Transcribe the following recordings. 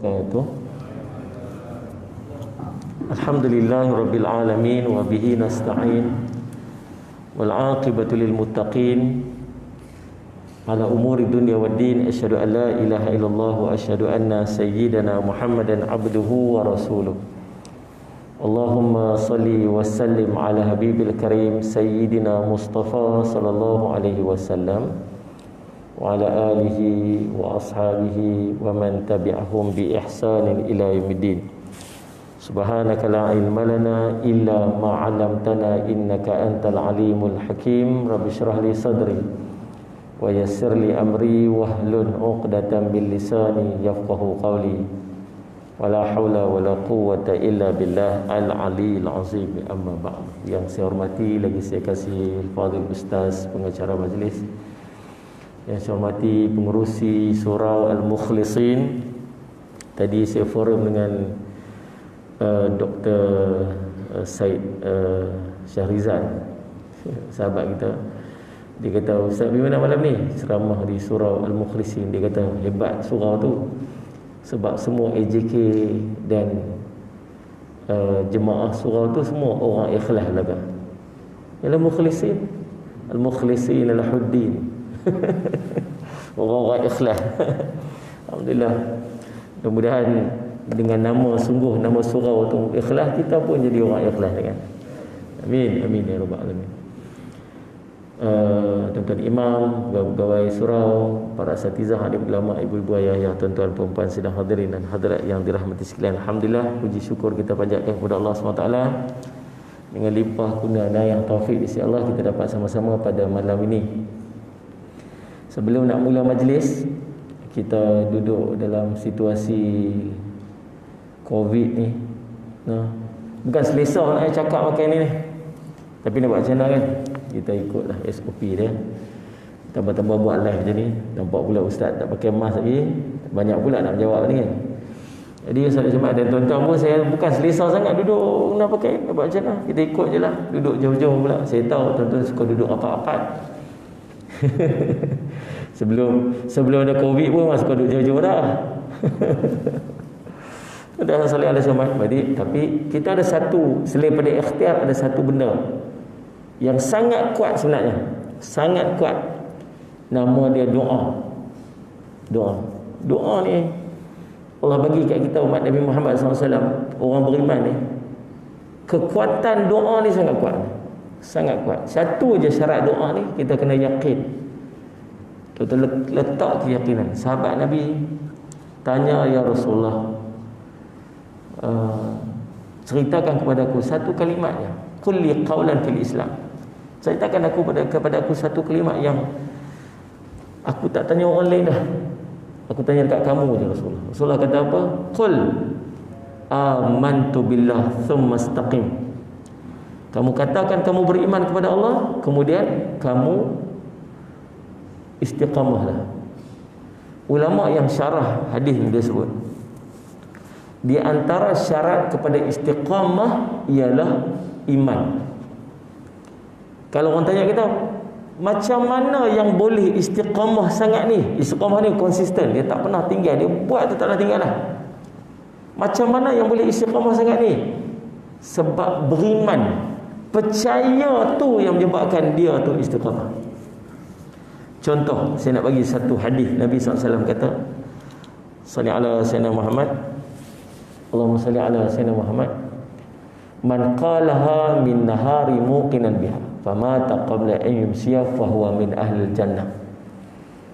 Itu Alhamdulillahirabbil alamin wa bihi nasta'in wal 'aqibatu lil muttaqin ala umuri dunya waddin asyhadu an la ilaha illallah wa asyhadu anna sayyidana Muhammadan abduhu wa rasuluh. Allahumma salli wa sallim ala habibil karim sayyidina Mustafa sallallahu alaihi wasallam wa ala alihi wa ashabihi wa man tabi'ahum bi ihsanin ila yaumiddin. Subhanaka la ilma lana illa ma 'allamtana innaka antal alimul hakim. Rabbi shrah li sadri wa yassir li amri wahlul 'uqdatam bil lisani yafqahu qawli. Wala haula wala quwwata illa billah al-aliyyil azim. Amma ba'd. Yang saya hormati, lagi saya kasih Fadil Ustaz pengacara majlis, yang saya hormati pengerusi surau Al-Mukhlisin. Tadi saya forum dengan Dr. Said Syahrizan, sahabat kita. Dia kata, Ustaz pergi mana malam ni? Ceramah di surau Al-Mukhlisin. Dia kata hebat surau tu, sebab semua AJK dan jemaah surau tu semua orang ikhlas laga. Al-Mukhlisin, Al-Mukhlisin Al-Huddin. Orang-orang ikhlas. Alhamdulillah. Mudah-mudahan dengan nama sungguh, nama surau tu ikhlas, kita pun jadi orang ikhlas kan. Amin, amin ya rabbal alamin. Tuan-tuan imam, pegawai surau, para asatizah, alim ulama, ibu-ibu, ayah, tuan-tuan perempuan sedang hadirin dan hadirat yang dirahmati sekalian. Alhamdulillah, puji syukur kita panjatkan kepada Allah SWT. Dengan limpah kurnia yang taufik di sisi Allah, kita dapat sama-sama pada malam ini. Sebelum nak mula majlis, kita duduk dalam situasi COVID ni. Bukan selesa nak cakap pakai ni. Tapi nak buat macam mana kan? Kita ikutlah SOP dia. Tambah-tambah buat live macam ni. Nampak pula ustaz tak pakai mask lagi. Banyak pula nak jawab ni kan. Jadi Ustaz Jumaat dan tuan-tuan pun, saya bukan selesa sangat duduk nak pakai. Nak buat macam mana? Kita ikut je lah. Duduk jauh-jauh pula. Saya tahu tuan-tuan suka duduk rapat-rapat. Sebelum ada COVID pun masih suka duduk jauh-jauh dah. Dah salih alaihi wasallam. Tapi kita ada satu, selain pada ikhtiar, ada satu benda yang sangat kuat sebenarnya. Sangat kuat. Nama dia doa. Doa ni Allah bagi kat kita umat Nabi Muhammad SAW, orang beriman ni, kekuatan doa ni sangat kuat. Sangat kuat. Satu je syarat doa ni, kita kena yakin. Kita letak keyakinan. Sahabat Nabi tanya, ya Rasulullah, ceritakan kepada aku satu kalimat je, qul li qawlan fil Islam. Ceritakan kepada aku satu kalimat yang aku tak tanya orang lain dah, aku tanya dekat kamu je Rasulullah. Rasulullah kata apa? Qul amantu billah thumma istaqim. Kamu katakan kamu beriman kepada Allah, kemudian kamu istiqamahlah. Ulama yang syarah hadis ni dia sebut, di antara syarat kepada istiqamah ialah iman. Kalau orang tanya kita, macam mana yang boleh istiqamah sangat ni? Istiqamah ni konsisten, dia tak pernah tinggal, dia buat tu tak pernah tinggal lah. Macam mana yang boleh istiqamah sangat ni? Sebab beriman, percaya tu yang menyebabkan dia tu istiqamah. Contoh, saya nak bagi satu hadis Nabi SAW kata, salli ala sayyidina Muhammad, Allahumma salli ala sayyidina Muhammad, man qalaha min nahari muqinan biha famata qabla an yumsiya fahuwa min ahli jannah,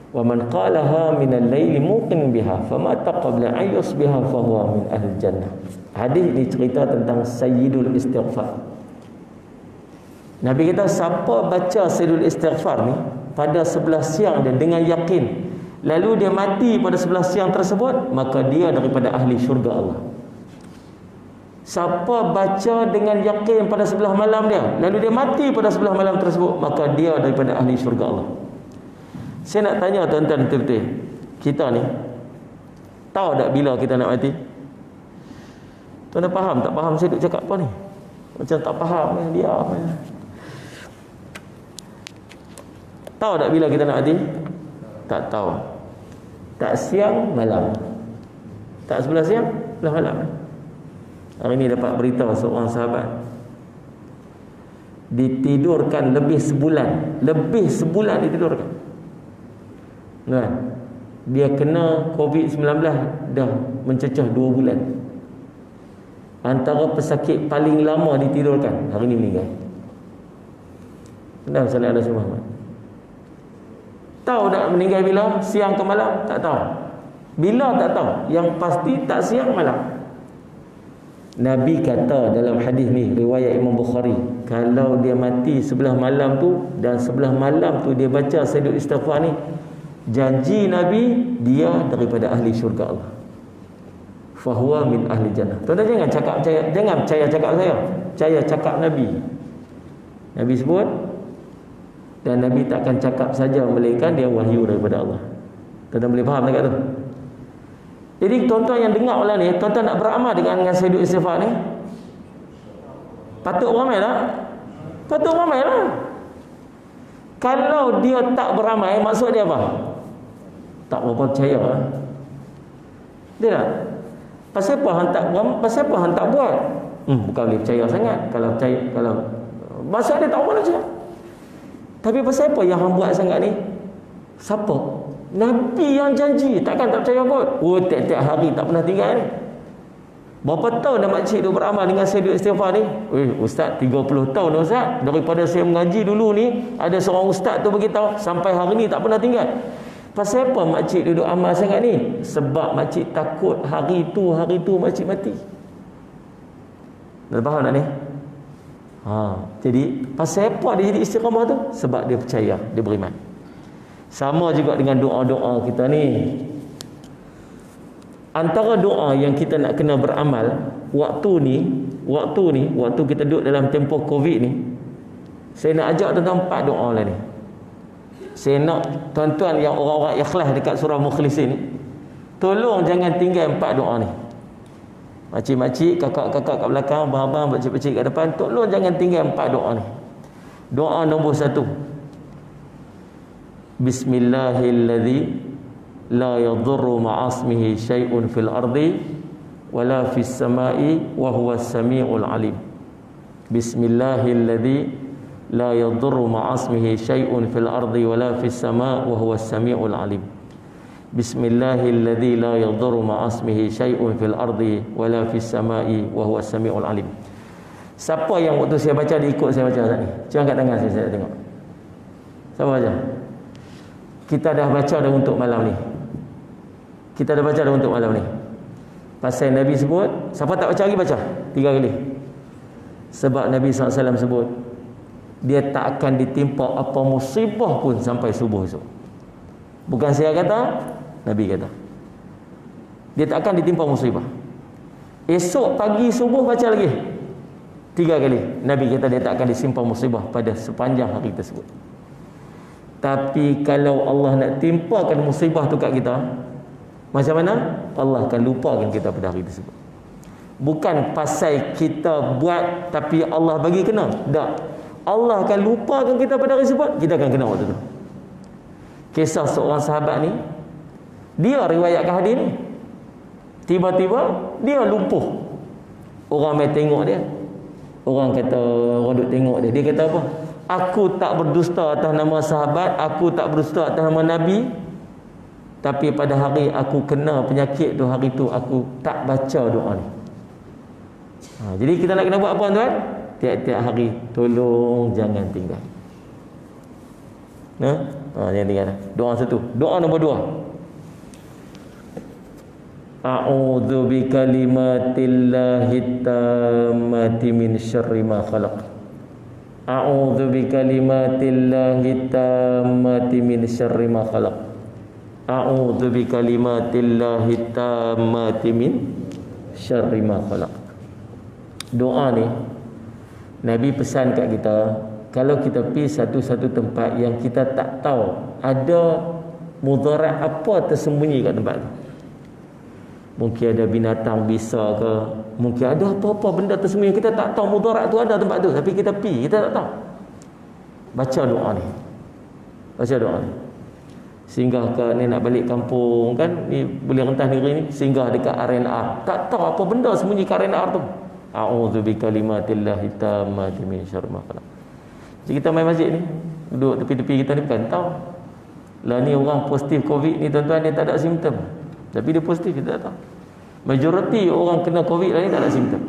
wa man qalaha min al-laili muqin biha famata qabla an yusbiha fahuwa min ahli jannah. Hadis ini cerita tentang sayyidul istighfar. Nabi kata, siapa baca sayyidul istighfar ni pada 11 siang dia dengan yakin, lalu dia mati pada 11 siang tersebut, maka dia daripada ahli syurga Allah. Siapa baca dengan yakin pada 11 malam dia, lalu dia mati pada 11 malam tersebut, maka dia daripada ahli syurga Allah. Saya nak tanya tuan-tuan betul-betul, kita ni tahu tak bila kita nak mati? Tuan dah faham tak faham saya duk cakap apa ni? Macam tak faham ni, diam. Tahu tak bila kita nak mati? Tak tahu. Tak siang, malam. Tak sebelah siang, sebelah malam. Hari ni dapat berita seorang sahabat ditidurkan lebih sebulan ditidurkan. Kan? Dia kena COVID-19 dah mencecah 2 bulan. Antara pesakit paling lama ditidurkan, hari ni meninggal. Kenapa Salih Al-Rasul Muhammad? Tahu tak meninggal bila? Siang ke malam? Tak tahu. Bila tak tahu. Yang pasti tak siang malam. Nabi kata dalam hadis ni, riwayat Imam Bukhari, kalau dia mati sebelah malam tu dan sebelah malam tu dia baca Sayyidul Istighfar ni, janji Nabi dia daripada ahli syurga Allah. Fahuwa min ahli jannah. Tuan-tuan jangan percaya cakap saya. Percaya cakap Nabi. Nabi sebut, dan Nabi takkan cakap saja melainkan dia wahyu daripada Allah. Tuan-tuan boleh faham dekat tu? Jadi tuan-tuan yang dengar malam ni, tuan-tuan nak beramal dengan Sayyidul Istighfar ni? Patut ramai tak? Patut ramai lah. Kalau dia tak beramai, maksud dia apa? Tak berapa percaya lah. Dia tak? Pasal apa hang tak buat? Bukan boleh percaya sangat. Kalau percaya, kalau masa dia tak boleh percaya. Tapi pasal apa yang hang buat sangat ni? Siapa? Nabi yang janji, takkan tak percaya kot. Oh, tiap-tiap hari tak pernah tinggal ni. Berapa tahun dah makcik tu beramal dengan Sayyidul Istighfar ni? Ustaz, 30 tahun Ustaz. Daripada saya mengaji dulu ni, ada seorang ustaz tu beritahu, sampai hari ni tak pernah tinggal. Pasal apa makcik duduk amal sangat ni? Sebab makcik takut hari tu makcik mati. Dah faham tak ni? Jadi pasal apa dia jadi istiqamah tu? Sebab dia percaya, dia beriman. Sama juga dengan doa-doa kita ni. Antara doa yang kita nak kena beramal waktu kita duduk dalam tempoh Covid ni, saya nak ajak tuan-tuan 4 doa lah ni. Saya nak tuan-tuan yang orang-orang ikhlas dekat surah Mukhlisin ni, tolong jangan tinggal 4 doa ni. Makcik-makcik, kakak-kakak kat belakang, abang-abang, pakcik-pakcik kat depan, tolong jangan tinggal 4 doa ni. Doa nombor 1, Bismillahilladzi la yadurru ma'asmihi syai'un fil ardi wala fis sama'i wa huwas sami'ul alim. Bismillahilladzi la yadurru ma'asmihi syai'un fil ardi wala fis sama'i wa huwas sami'ul alim. Bismillahilladzi la yadurru ma'asmihi syai'un fil ardi wala fis sama'i wa huwas sami'ul alim. Siapa yang waktu saya baca dia ikut saya baca tadi? Jangan angkat tangan saya tengok. Siapa baca? Kita dah baca dah untuk malam ni. Pasal Nabi sebut, siapa tak baca lagi baca 3 kali. Sebab Nabi SAW sebut, dia tak akan ditimpa apa musibah pun sampai subuh esok. Bukan saya kata, Nabi kata. Dia tak akan ditimpa musibah. Esok pagi subuh baca lagi 3 kali. Nabi kata dia tak akan ditimpa musibah pada sepanjang hari tersebut. Tapi kalau Allah nak timpakan musibah tu kat kita, macam mana? Allah akan lupakan kita pada hari tersebut. Bukan pasal kita buat tapi Allah bagi kena. Tak. Allah akan lupakan kita pada hari tersebut, kita akan kena waktu tu. Kisah seorang sahabat ni, dia riwayatkan hadis ni. Tiba-tiba dia lumpuh. Orang mai tengok dia. Orang kata, orang duk tengok dia. Dia kata apa? Aku tak berdusta atas nama sahabat, aku tak berdusta atas nama Nabi, tapi pada hari aku kena penyakit tu, hari tu aku tak baca doa ni. Jadi kita nak kena buat apa tuan? Tiap-tiap hari tolong jangan tinggal. Jangan tinggal. Doa 1. Doa nombor 2. A'udzu bikalimatillahi tammati min syarri ma khalaq. A'udzu bikalimatillahi tammati min syarri ma khalaq. A'udzu bikalimatillahi tammati min syarri ma khalaq. Doa ni Nabi pesan kat kita, kalau kita pergi satu-satu tempat yang kita tak tahu ada mudarat apa tersembunyi kat tempat tu. Mungkin ada binatang bisa ke, mungkin ada apa-apa benda tersembunyi, kita tak tahu mudarat tu ada tempat tu, tapi kita pergi, kita tak tahu. Baca doa ni. Singgah ke ni nak balik kampung kan, ni boleh rentas negeri ni, singgah dekat RNR. Tak tahu apa benda sembunyi kat RNR tu. A'udzu bikalimatillahi tammati min syarri ma khalaq. Jadi kita main masjid ni, duduk tepi-tepi kita ni bukan tahu. Lah ni orang positif COVID ni tuan-tuan, dia tak ada simptom. Tapi dia positif, kita tak tahu. Majoriti orang kena COVID lah ni tak ada simptom.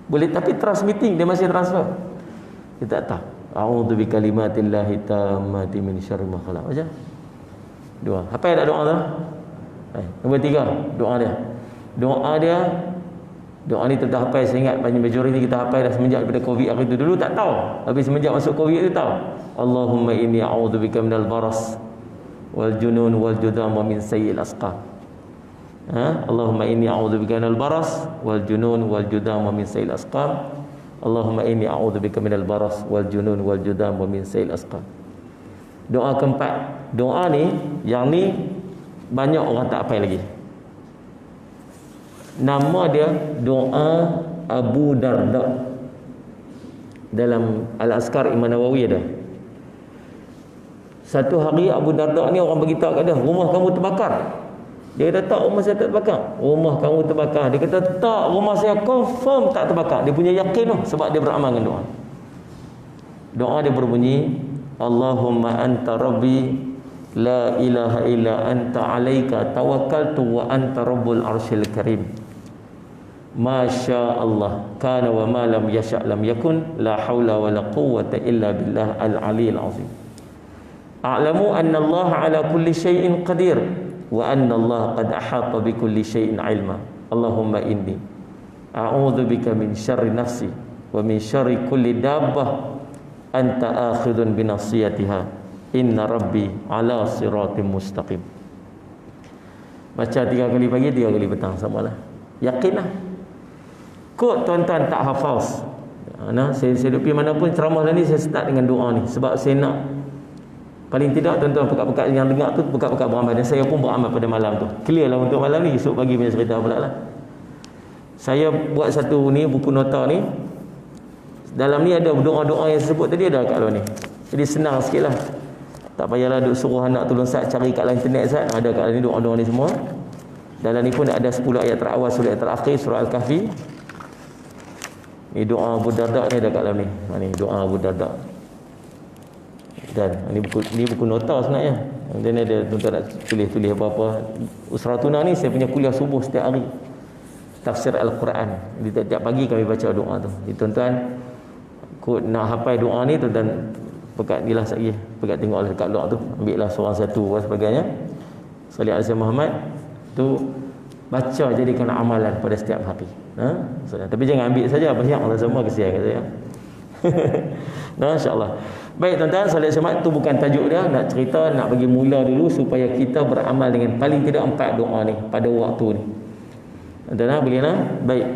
Boleh, tapi transmitting, dia masih transfer. Kita tak tahu. A'udzu bikalimatillahi tammati min syarri ma khalaq. Baca. Doa. Apa yang tak doa tu? Nombor 3, doa dia. Doa ni tetap hafal. Saya ingat banyak majoriti kita hafal dah semenjak daripada COVID hari tu. Dulu tak tahu, tapi semenjak masuk COVID tu tahu. Allahumma inni a'udzubika minal baras wal junun wal judam wa min sayyi'il asqam. Allahumma inni a'udzubika minal baras wal junun wal judam wa min sayyi'il asqam. Allahumma inni a'udzubika minal baras wal junun wal judam wa min sayyi'il asqam. Doa keempat. Doa ni, yang ni banyak orang tak hafal lagi. Nama dia doa Abu Darda. Dalam Al-Azkar Imam Nawawi ada. Satu hari Abu Darda ni orang beritahu kat dia, rumah kamu terbakar. Dia kata, tak, rumah saya tak terbakar. Rumah kamu terbakar. Dia kata, tak, rumah saya confirm tak terbakar. Dia punya yakin tu sebab dia beramal dengan doa. Doa dia berbunyi, Allahumma anta rabbi la ilaha illa anta alaika tawakkaltu wa anta rabbul arsyil karim. Masya Allah kana wa ma lam yasha' lam yakun, la haula wa la quwwata illa billah al-aliyyil azim. A'lamu anna Allah ala kulli syai'in qadir wa anna Allah qad ahata bi kulli syai'in ilma. Allahumma inni a'udzu bika min syarri nafsi wa min syarri kulli dabbah anta akhidun bi nasiyatiha inna rabbi ala siratim mustaqim. Baca 3 kali pagi, 3 kali petang, samalah. Yakinlah. Kok tuan-tuan tak hafal? Saya duduk pergi mana pun ceramah ni, saya start dengan doa ni sebab saya nak paling tidak tuan-tuan pekat-pekat yang dengar tu pekat-pekat beramal, dan saya pun beramal pada malam tu. Clear lah untuk malam ni, esok pagi punya cerita pula lah. Saya buat satu ni, buku nota ni. Dalam ni ada doa-doa yang saya sebut tadi, ada kat luar ni. Jadi senang sikit lah. Tak payahlah duk suruh anak tolong Ustaz cari kat dalam internet Ustaz. Ada kat dalam ni doa-doa ni semua. Dalam ni pun ada 10 ayat terawal, 10 ayat terakhir surah Al-Kahfi. Ni doa Abu Darda ni ada kat dalam ni. Ni doa Abu Darda. Dan ni buku nota sebenarnya. Dan ada tuan-tuan nak tulis apa-apa. Usratuna ni saya punya kuliah subuh setiap hari. Tafsir Al-Quran. Jadi tiap pagi kami baca doa tu. Jadi tuan-tuan kod nak hafal doa ni, tuan-tuan pekat gilah lagi. Pekat tengok dekat luar tu. Ambil lah seorang satu dan sebagainya. Salih alaihi Muhammad tu baca, jadikan amalan pada setiap hari. Tapi jangan ambil saja banyak, Allah semua kesian kat saya. InsyaAllah. Baik tuan-tuan, salat Jumaat tu bukan tajuk dia, nak cerita, nak bagi mula dulu supaya kita beramal dengan paling tidak 4 doa ni pada waktu ni. Tuan-tuan boleh lah? Baik.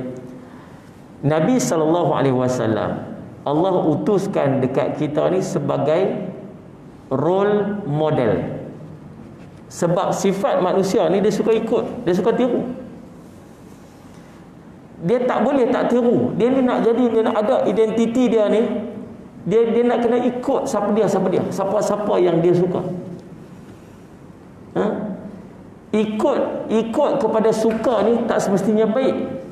Nabi SAW, Allah utuskan dekat kita ni sebagai role model. Sebab sifat manusia ni dia suka ikut, dia suka tiru. Dia tak boleh tak tiru. Dia ni nak jadi, dia nak ada identiti dia ni. Dia nak kena ikut siapa dia. Siapa yang dia suka. Ikut kepada suka ni tak semestinya baik.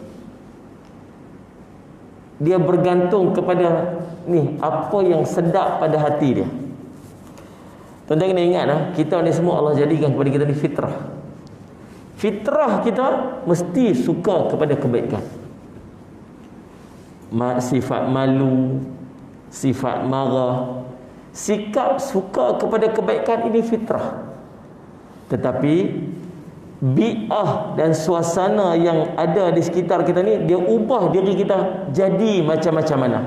Dia bergantung kepada ni apa yang sedap pada hati dia. Tuan-tuan kena ingat kita ni semua Allah jadikan kepada kita ni fitrah. Fitrah kita mesti suka kepada kebaikan. Sifat malu, sifat marah, sikap suka kepada kebaikan, ini fitrah. Tetapi bi'ah dan suasana yang ada di sekitar kita ni, dia ubah diri kita jadi macam-macam mana.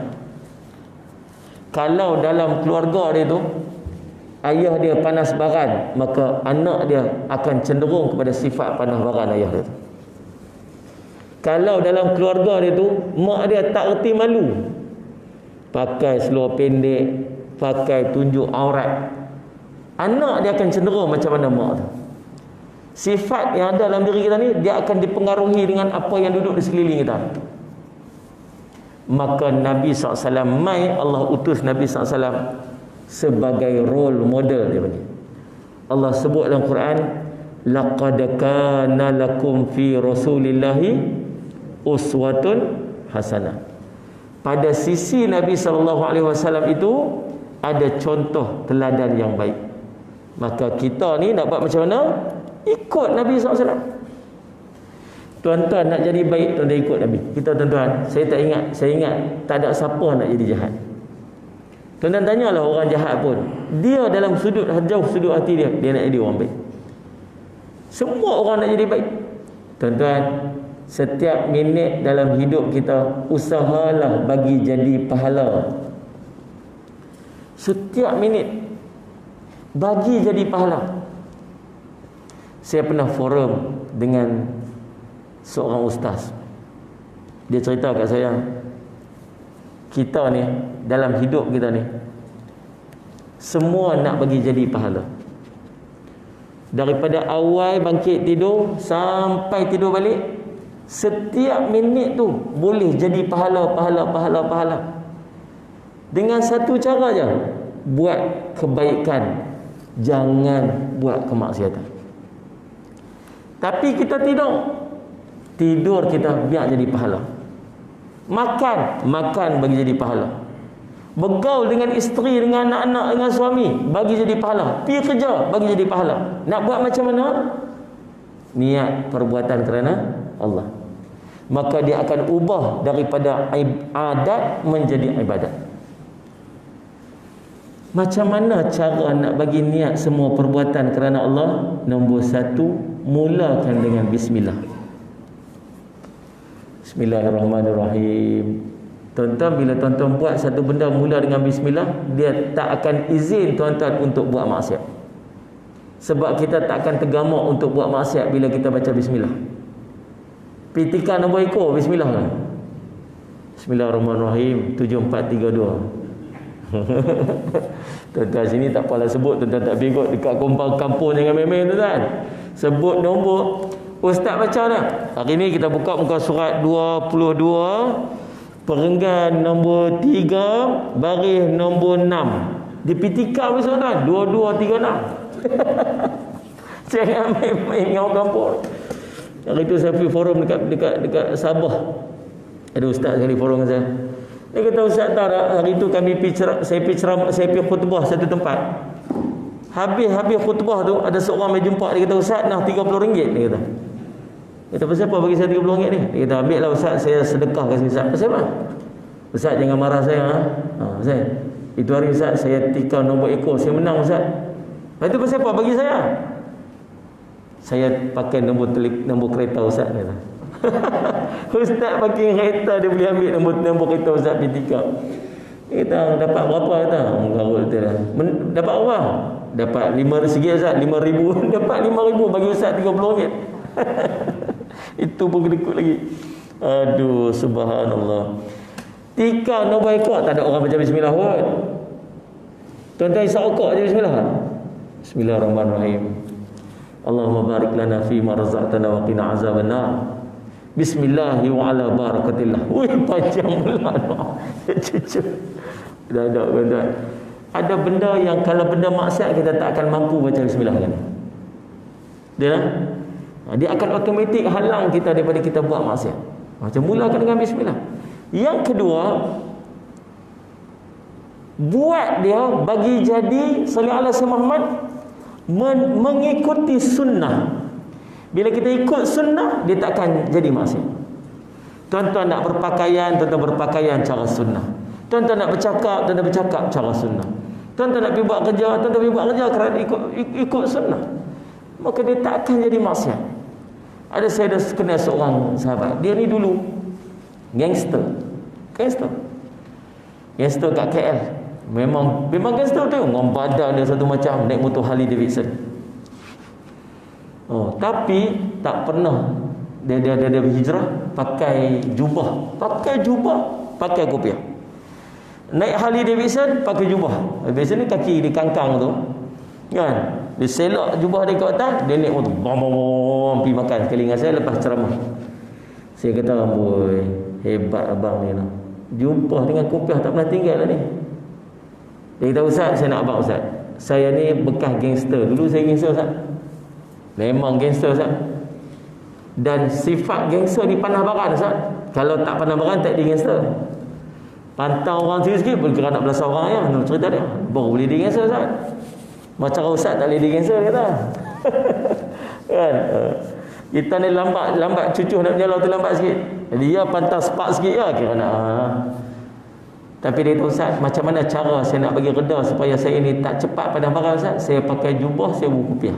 Kalau dalam keluarga dia tu ayah dia panas baran, maka anak dia akan cenderung kepada sifat panas baran ayah dia tu. Kalau dalam keluarga dia tu mak dia tak reti malu, pakai seluar pendek, pakai tunjuk aurat, anak dia akan cenderung macam mana mak tu. Sifat yang ada dalam diri kita ni, dia akan dipengaruhi dengan apa yang duduk di sekeliling kita. Maka Nabi SAW, Allah utus Nabi SAW sebagai role model dia punya. Allah sebut dalam Quran, laqad kana lakum fi rasulillahi uswatun hasanah. Pada sisi Nabi SAW itu ada contoh teladan yang baik. Maka kita ni nak buat macam mana? Ikut Nabi SAW. Tuan-tuan nak jadi baik, tuan-tuan ikut Nabi. Kita tuan-tuan, saya ingat tak ada siapa nak jadi jahat. Tuan-tuan tanyalah orang jahat pun, dia dalam jauh sudut hati dia nak jadi orang baik. Semua orang nak jadi baik. Tuan-tuan, setiap minit dalam hidup kita, usahalah bagi jadi pahala. Setiap minit bagi jadi pahala. Saya pernah forum dengan seorang ustaz. Dia cerita kat saya, kita ni dalam hidup kita ni semua nak bagi jadi pahala. Daripada awal bangkit tidur sampai tidur balik, setiap minit tu boleh jadi pahala. Dengan satu cara je, buat kebaikan, jangan buat kemaksiatan. Tapi kita tidur kita biar jadi pahala. Makan bagi jadi pahala. Bergaul dengan isteri, dengan anak-anak, dengan suami, bagi jadi pahala. Pergi kerja, bagi jadi pahala. Nak buat macam mana? Niat perbuatan kerana Allah. Maka dia akan ubah daripada adat menjadi ibadat. Macam mana cara nak bagi niat semua perbuatan kerana Allah? Nombor satu, mulakan dengan bismillah. Bismillahirrahmanirrahim. Tuan-tuan, bila tuan-tuan buat satu benda mula dengan bismillah, dia tak akan izin tuan-tuan untuk buat maksiat. Sebab kita tak akan tergamak untuk buat maksiat bila kita baca bismillah. Petikan nombor ekor, bismillah lah. Bismillahirrahmanirrahim, 7432. Tuan-tuan sini tak apalah sebut, tuan-tuan tak bengok dekat kampung jangan main-main tuan-tuan. Sebut nombor, ustaz baca dah. Hari ni kita buka muka surat 22, perenggan nombor 3, baris nombor 6. Dipitika besok tuan, 2236. Jangan main-main dengan orang kampung. Hari tu saya pergi forum dekat Sabah. Ada ustaz sekali forum dengan saya. Dia kata, ustaz tahu tak, hari tu saya pergi khutbah satu tempat. Habis khutbah tu ada seorang mai jumpa, dia kata, ustaz nak RM30 dia kata. Dia kata, pasal apa bagi saya RM30 ni? Dia kata, ambil lah ustaz, saya sedekah kasih ustaz. Pasal apa? Ustaz jangan marah saya. Ustaz, itu hari ustaz saya tikam nombor ekor, saya menang ustaz. Lepas tu pasal apa bagi saya? Saya pakai nombor kereta ustaz ni lah. Ustaz pakai kereta, dia boleh ambil nombor kereta ustaz pergi tikam. Dia kata, dapat berapa? Kata, dapat apa? Dapat RM5 ustaz, RM5,000. Dapat RM5,000 bagi ustaz RM30. Itu pun kedekut lagi. Aduh, subhanallah. Tikam nombor ekor, tak ada orang baca bismillah pun. Tuan-tuan isap rokok je bismillah. Bismillahirrahmanirrahim. Allahumma barik lana fima razaqtana wa qina azabannar. Bismillahi wa ala barakatillah. Wih, panjang pula. Cucu. Dah ada tuan-tuan. Ada benda yang kalau benda maksiat kita tak akan mampu baca bismillah kan. Dia akan automatik halang kita daripada kita buat maksiat. Macam mulakan dengan bismillah. Yang kedua, buat dia bagi jadi sallallahu alaihi Muhammad mengikuti sunnah. Bila kita ikut sunnah, dia tak akan jadi maksiat. Tuan-tuan nak berpakaian, tuan-tuan berpakaian cara sunnah. Tuan-tuan nak bercakap, tuan-tuan bercakap cara sunnah. Tuan-tuan nak pergi buat kerja, tuan-tuan pergi buat kerja kerana ikut sunnah. Maka dia tak akan jadi maksiat. Saya ada kenal seorang sahabat, dia ni dulu gangster kat KL. Memang gangster tu, dengan badan dia satu macam, naik motor Harley Davidson. Tapi tak pernah dia berhijrah pakai jubah, pakai kopiah. Naik Harley Davidson pakai jubah. Biasanya kaki di kangkang tu kan, dia selok jubah dia ke atas, dia naik motor bom pergi makan sekali dengan saya lepas ceramah. Saya kata, amboi, hebat abang ni lah. Jumpa dengan kopiah tak pernah tinggal lah ni. Dia kata, ustaz, saya nak abang ustaz. Saya ni bekas gangster. Dulu saya gangster Ustaz. Memang gangster Ustaz. Dan sifat gangster ni panah baran Ustaz. Kalau tak panah baran tak jadi gangster. Pantau orang sikit-sikit boleh kena nak belasah orang ya. Nak cerita dia. Baru boleh jadi gangster Ustaz. Macam Ustaz tak boleh jadi gangster kata. Kan? Kita ni lambat cucuh nak berjalan tu lambat sikit. Dia pantau spark sikit ya kira nak. Tapi dia kata, Ustaz, macam mana cara saya nak bagi reda supaya saya ni tak cepat padam barang Ustaz? Saya pakai jubah, saya buku kopiah.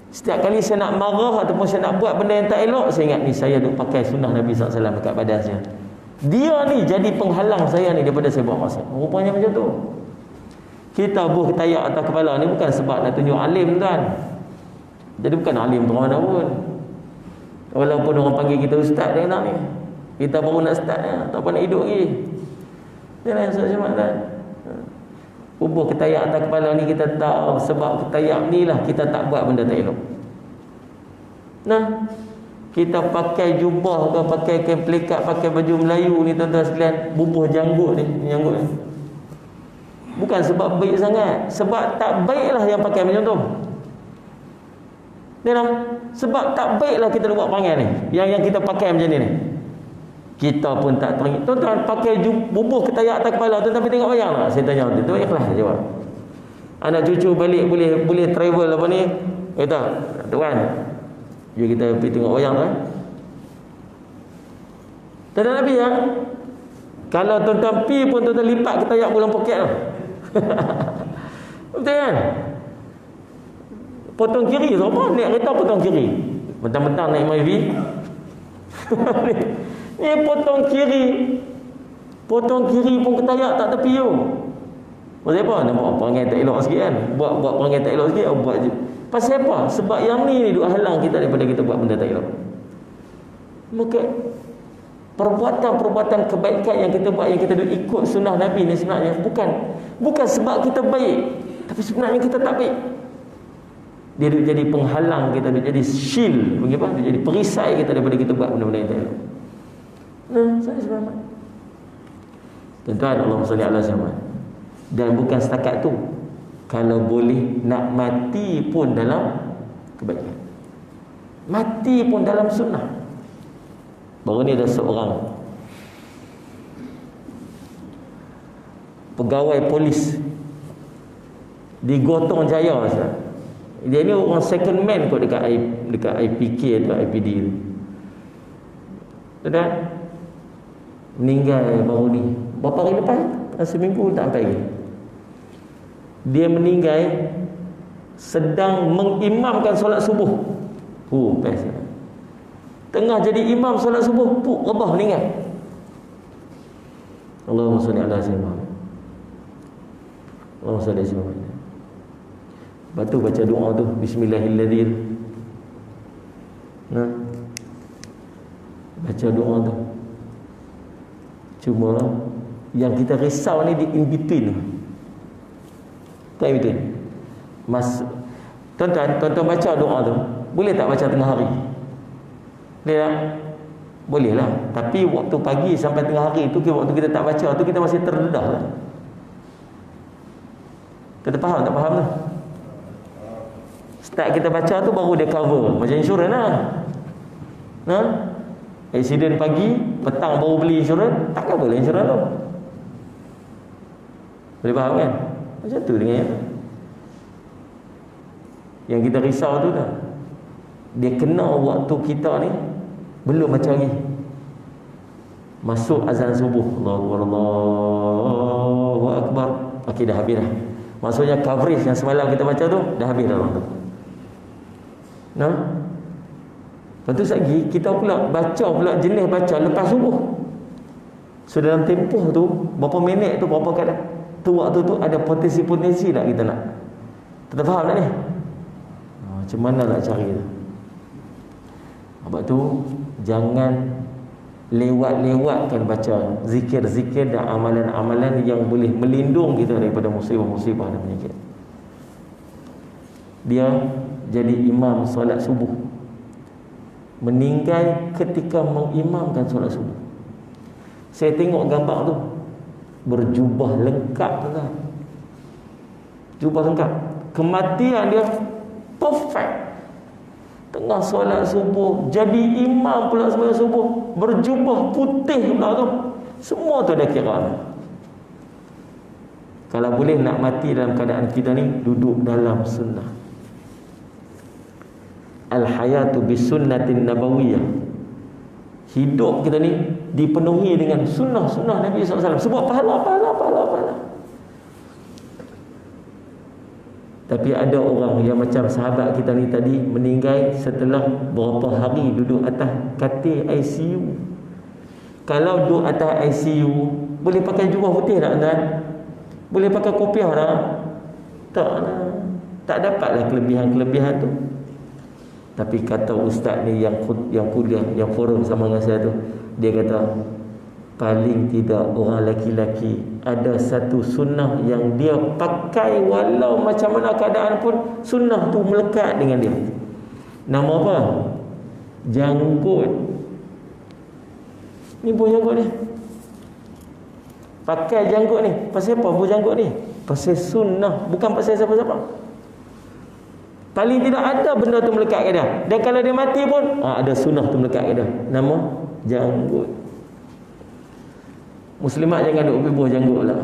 Setiap kali saya nak marah ataupun saya nak buat benda yang tak elok, saya ingat ni saya duk pakai sunnah Nabi SAW dekat badan saya. Dia ni jadi penghalang saya ni daripada saya buat maksiat. Rupanya macam tu. Kita buh tayak atas kepala ni bukan sebab nak tunjuk alim tuan. Jadi bukan alim tu mana pun. Walaupun orang panggil kita ustaz dia nak ni. Kita baru nak start ya, tak apa nak hidup lagi. Dia lain macam mana? Ubuh ketayak atas kepala ni kita tahu sebab ketayak ni lah kita tak buat benda tak elok. Nah, kita pakai jubah ke pakai kain pelikat, pakai baju Melayu ni tuan-tuan sekalian, bubuh janggut ni, janggut ni. Bukan sebab baik sangat, sebab tak baiklah yang pakai macam tu. Dia lah, sebab tak baiklah kita buat perangai ni. Yang kita pakai macam ni. Kita pun tak teringin. Tuan-tuan pakai bubuh ketayak atas kepala tu tapi tengok wayang tak? Saya tanya tu ikhlas dia jawab. Anak cucu balik boleh travel apa ni? Kata, tuan, jom kita pergi tengok wayang kan? Tak ada Nabi ya? Kalau tuan-tuan pergi pun tuan-tuan lipat ketayak bulan poket tu. Betul kan? Potong kiri tu apa? Naik kereta potong kiri. Mentang-mentang naik MyV. Ni potong kiri pun ketayak tak tepi tu. Pasal apa? Nak buat perangai tak elok sikit kan? Buat perangai tak elok sikit, buat je. Pasal apa? Sebab yang ni duk halang kita daripada kita buat benda tak elok. Maka perbuatan-perbuatan kebaikan yang kita buat, yang kita duk ikut sunnah Nabi ni sebenarnya bukan sebab kita baik, tapi sebenarnya kita tak baik. Dia duk jadi penghalang kita, duk jadi shield, bagaimana? Duk jadi perisai kita daripada kita buat benda-benda yang tak elok. Nah, saya selamat. Tuan-tuan, Allahumma salli ala Muhammad. Dan bukan setakat tu, kalau boleh nak mati pun dalam kebaikan, mati pun dalam sunnah. Baru ni ada seorang pegawai polis di Gotong Jaya. Dia ni orang second man kot dekat IPK atau IPD tu. Tuan-tuan, meninggal baru ni. Berapa hari lepas? Seminggu tak sampai lagi. Dia meninggal sedang mengimamkan solat subuh. Best. Tengah jadi imam solat subuh, rebah meninggal. Allahumma salli ala sayyidina. Allahumma salli ala sayyidina. Lepas tu baca doa tu, bismillahirrahmanirrahim. Nah, baca doa tu. Cuma yang kita risau ni di in between. Tak in between. Tuan-tuan baca doa tu, boleh tak baca tengah hari? Boleh tak? Boleh lah. Tapi waktu pagi sampai tengah hari tu, waktu kita tak baca tu, kita masih terdedah lah. Kita faham tak faham tu? Start kita baca tu baru dia cover. Macam insurans lah. Accident pagi, petang baru beli insurans, tak cover lah insurans tu. Boleh faham kan? Macam tu dengan yang kita risau tu dah. Dia kena waktu kita ni belum baca lagi. Masuk azan subuh, Allahu Akbar. Okey, dah habis dah. Maksudnya coverage yang semalam kita baca tu dah habis dah tu. Nah. Lepas tu lagi kita pula baca pula jenis baca lepas subuh. So dalam tempoh tu berapa minit tu, berapa kadang tu waktu tu ada potensi-potensi tak kita nak. Kita faham tak ni? Macam mana nak cari tu? Sebab tu jangan lewat-lewatkan baca zikir-zikir dan amalan-amalan yang boleh melindung kita daripada musibah-musibah dan penyakit. Dia jadi imam solat subuh, meninggal ketika mengimamkan solat subuh. Saya tengok gambar tu, berjubah lengkap tu kan. Jubah lengkap. Kematian dia perfect. Tengah solat subuh, jadi imam pula solat subuh, berjubah putih pula tu. Semua tu dah kira. Kalau boleh nak mati dalam keadaan kita ni, duduk dalam sunnah. Al-hayatu bisunnatin nabawiyah. Hidup kita ni dipenuhi dengan sunnah-sunnah Nabi SAW. Sebab pahala. Tapi ada orang yang macam sahabat kita ni tadi, meninggal setelah berapa hari duduk atas katil ICU. Kalau duduk atas ICU, boleh pakai jubah putih tak tuan? Boleh pakai kopiah tak? Tak lah. Tak dapatlah kelebihan-kelebihan tu. Tapi kata ustaz ni yang kuliah, yang forum sama dengan saya tu, dia kata paling tidak orang lelaki-lelaki ada satu sunnah yang dia pakai walau macam mana keadaan pun, sunnah tu melekat dengan dia. Nama apa? Janggut. Ni buah janggut ni. Pakai janggut ni. Pasal apa buah janggut ni? Pasal sunnah, bukan pasal siapa-siapa. Paling tidak ada benda tu melekat ke dia. Dan kalau dia mati pun ada sunnah tu melekat ke dia. Nama janggut. Muslimat jangan duk pergi buah janggut lah.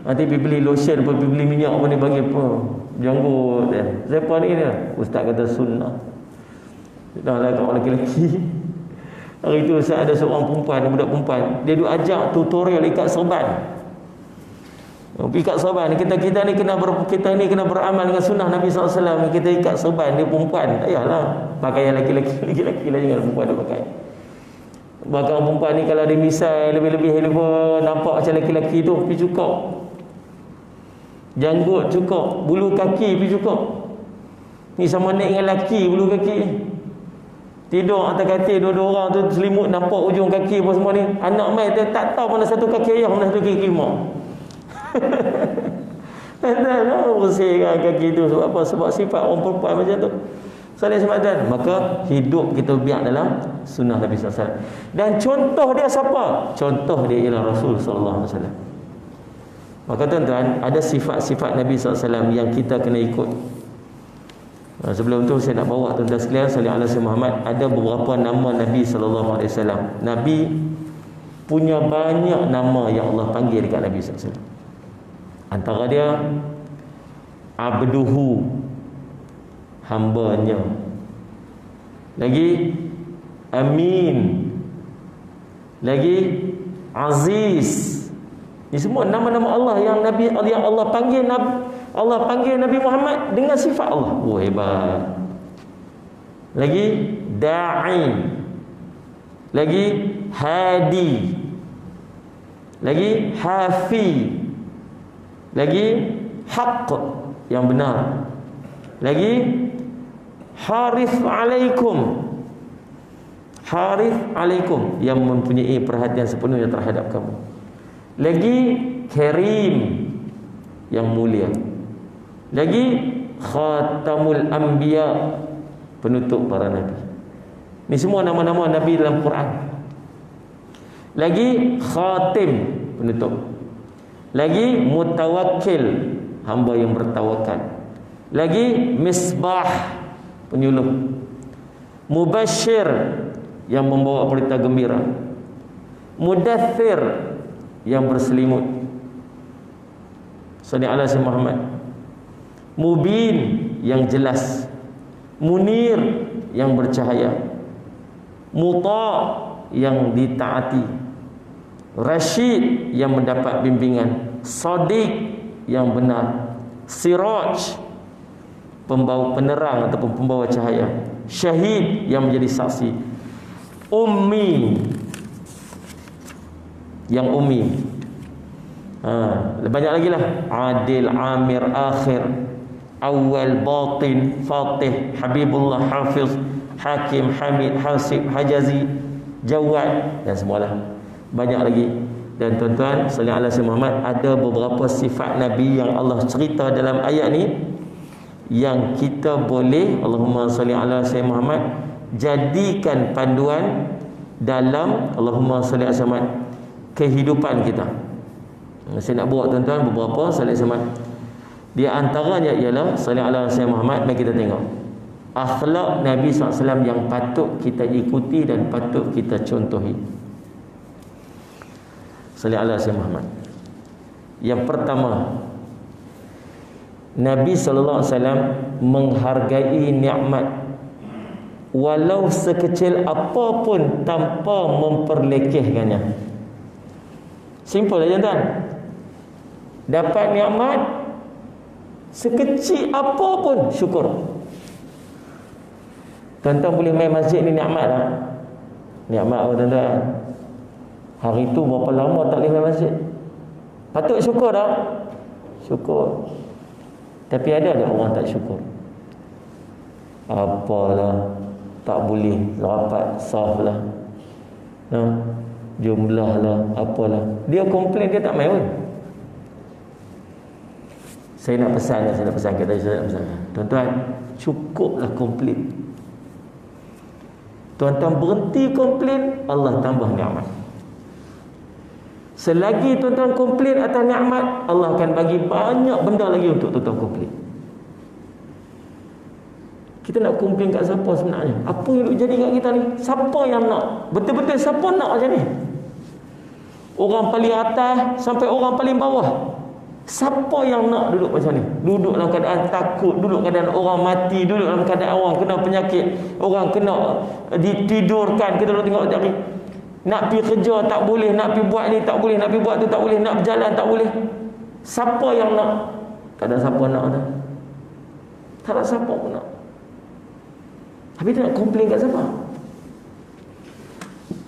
Nanti pergi beli lotion, pergi beli minyak pun dia bagi apa? Janggut dia. Siapa ni dia? Ustaz kata sunnah. Dah lah kat orang lelaki. Hari tu saya ada seorang perempuan, budak perempuan, dia duk ajak tutorial ikat serban. Ikat serban, kita ni kena beramal dengan sunnah Nabi SAW. Kita ikat serban, dia perempuan. Tak payahlah pakaian lelaki-lelaki lah, jangan perempuan dia pakai. Bahkan perempuan ni kalau dia misai lebih-lebih nampak macam lelaki-lelaki tu, pergi cukup. Janggut cukup, bulu kaki pergi cukup. Ni sama naik dengan lelaki bulu kaki. Tidur atas katil dua-dua orang tu selimut nampak ujung kaki apa semua ni. Anak mai dia tak tahu mana satu kaki ayah, mana satu kaki mak. Tak tahu bersihkan kaki tu sebab apa? Sebab sifat orang perempuan macam tu. Saling semadan. Maka hidup kita biar dalam sunnah Nabi SAW. Dan contoh dia siapa? Contoh dia ialah Rasul SAW. Maka tuan-tuan, ada sifat-sifat Nabi SAW yang kita kena ikut. Sebelum tu saya nak bawa tuan-tuan sekalian, sallallahu alaihi Muhammad, ada beberapa nama Nabi SAW. Nabi punya banyak nama yang Allah panggil dekat Nabi SAW. Antara dia Abduhu, hambanya. Lagi Amin. Lagi Aziz. Ini semua nama-nama Allah yang Allah panggil Nabi Muhammad dengan sifat Allah. Oh, hebat. Lagi Da'i. Lagi Hadi. Lagi Hafi. Lagi Haqq, yang benar. Lagi Harith alaikum. Harith alaikum, yang mempunyai perhatian sepenuhnya terhadap kamu. Lagi Karim, yang mulia. Lagi Khatamul Anbiya, penutup para nabi. Ini semua nama-nama nabi dalam Quran. Lagi Khatim, penutup. Lagi Mutawakkil, hamba yang bertawakal. Lagi Misbah, penyuluh. Mubashir, yang membawa berita gembira. Mudaththir, yang berselimut. Sallallahu alaihi Muhammad. Mubin, yang jelas. Munir, yang bercahaya. Muta', yang ditaati. Rashid, yang mendapat bimbingan. Sadiq, yang benar. Siraj, pembawa penerang ataupun pembawa cahaya. Syahid, yang menjadi saksi. Ummi, yang ummi. Banyak lagi lah. Adil, Amir, Akhir, Awal, Batin, Fatih, Habibullah, Hafiz, Hakim, Hamid, Hasib, Hajazi, Jawad, dan semualah. Banyak lagi. Dan tuan-tuan, sallallahu alaihi Muhammad, ada beberapa sifat Nabi yang Allah cerita dalam ayat ni yang kita boleh, Allahumma salli ala sayyidina Muhammad, jadikan panduan dalam Allahumma salli ala sayyidina Muhammad kehidupan kita. Saya nak bawa tuan-tuan beberapa sallallahu alaihi Muhammad. Di antaranya ialah sallallahu alaihi wasallam Muhammad. Mari kita tengok akhlak Nabi SAW yang patut kita ikuti dan patut kita contohi. Sallallahu alaihi wasallam Muhammad. Yang pertama, Nabi SAW menghargai nikmat walau sekecil apapun tanpa memperlekehkannya. Simple aja tuan. Dapat nikmat sekecil apapun, syukur. Tuan-tuan boleh main masjid ni nikmat lah. Nikmat apa tuan-tuan? Hari tu berapa lama tak boleh main masjid? Patut syukur tak? Syukur. Tapi ada orang tak syukur? Apalah, tak boleh rapat saf lah, jumlah lah, apalah. Dia komplain, dia tak main pun. Saya nak pesan tuan-tuan, cukuplah komplain. Tuan-tuan berhenti komplain, Allah tambah nikmat. Selagi tuan-tuan komplain atas nikmat, Allah akan bagi banyak benda lagi untuk tuan-tuan komplain. Kita nak komplain kat siapa sebenarnya? Apa yang jadi kat kita ni? Siapa yang nak? Betul-betul siapa nak macam ni? Orang paling atas sampai orang paling bawah. Siapa yang nak duduk macam ni? Duduk dalam keadaan takut, duduk dalam keadaan orang mati, duduk dalam keadaan orang kena penyakit, orang kena ditidurkan. Kita duduk tengok tadi. Nak pergi kerja tak boleh, nak pergi buat ni tak boleh, nak pergi buat tu tak boleh, nak berjalan tak boleh. Siapa yang nak? Tak ada siapa nak dah. Tak ada siapa pun nak. Tapi dia nak komplain kat siapa?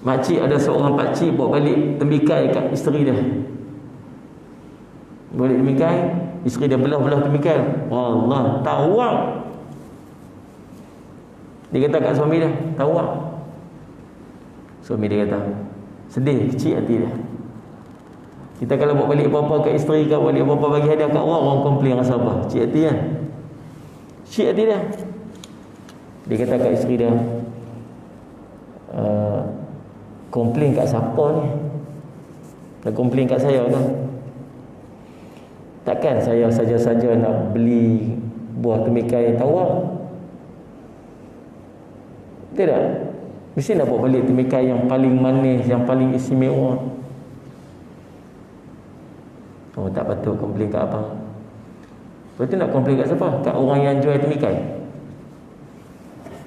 Makcik, ada seorang pakcik bawa balik tembikai kat isteri dia. Balik tembikai, isteri dia belah-belah tembikai. Allah, tawang. Dia kata kat suami dia, tawang. Suami dia kata, sedih, kecil hati dia. Kita kalau bawa balik apa-apa kat isteri, kat balik apa-apa bagi hadiah kat orang, orang komplain rasa apa? Kecil hati kan? Kecil hati dia. Dia kata kat isteri dia, komplain kat siapa ni? Dia komplain kat saya kan? Takkan saya saja-saja nak beli buah temikai tawar? Tidak. Mesti nak bawa balik temikai yang paling manis, yang paling istimewa. Oh, tak patut komplain kat abang. Lepas tu nak komplain kat siapa? Kat orang yang jual temikai.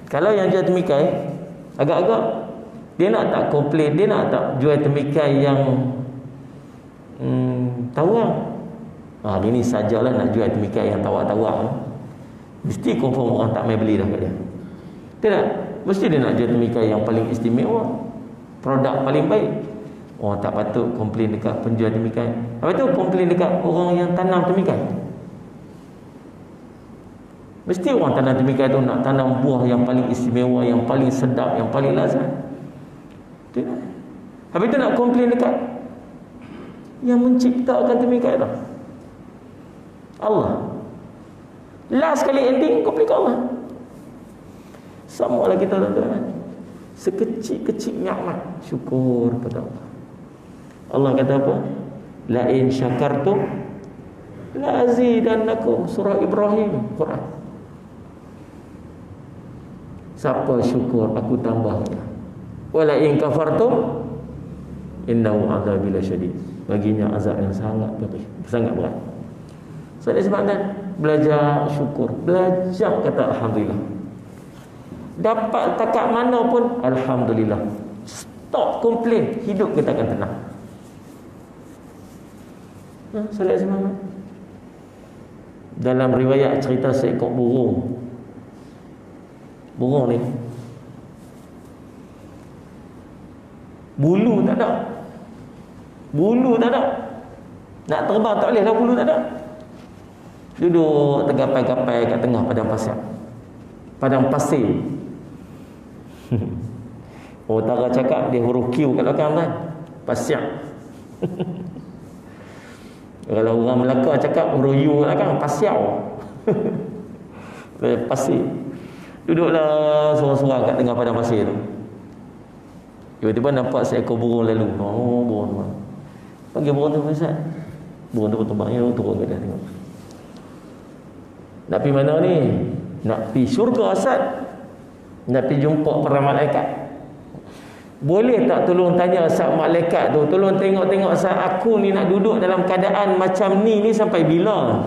Kalau yang jual temikai, agak-agak dia nak tak komplain, dia nak tak jual temikai yang tawar. Hari ni sajalah nak jual temikai yang tawar-tawar. Mesti confirm orang tak main beli dah kat dia. Tidak. Mesti dia nak jual temikai yang paling istimewa, produk paling baik. Orang tak patut komplain dekat penjual temikai. Apa tu komplain dekat orang yang tanam temikai? Mesti orang tanam temikai tu nak tanam buah yang paling istimewa, yang paling sedap, yang paling lazat. Tidak. Habis tu nak komplain dekat yang menciptakan temikai tu, Allah. Last kali ending komplain kat Allah. Sama lah kita tuan-tuan. Sekecil-kecil nikmat, syukur kepada Allah. Allah kata apa? La in syakartum la azidannakum. Surah Ibrahim, Quran. Siapa syukur, aku tambahnya. Wala in kafartum innahu azabil syadid. Baginya azab yang sangat pedih, sangat berat. Sebab sebabkan belajar syukur, belajar kata alhamdulillah. Dapat takat mana pun alhamdulillah. Stop komplain, hidup kita akan tenang. Salat semangat. Dalam riwayat cerita seekor burung. Burung ni bulu tak ada. Bulu tak ada. Nak terbang tak boleh lah, bulu tak ada. Duduk tergapai-gapai kat tengah padang pasir. Padang pasir. Orang cakap dia huruf Q kat belakang kan? Pasir. Kalau orang Melaka cakap huruf U kat belakang, pasir. Pasir. Duduklah sorang-sorang kat tengah padang pasir tu. Tiba-tiba nampak seekor burung lalu. Oh, burung tu. Panggil burung tu, Ustaz. Burung tu terbang, ya, turun ke dah tengok. Nak pergi mana ni? Nak pergi syurga Asad. Nak pergi jumpa para malaikat. Boleh tak tolong tanya Asad malaikat tu, tolong tengok-tengok Asad, aku ni nak duduk dalam keadaan macam ni sampai bila?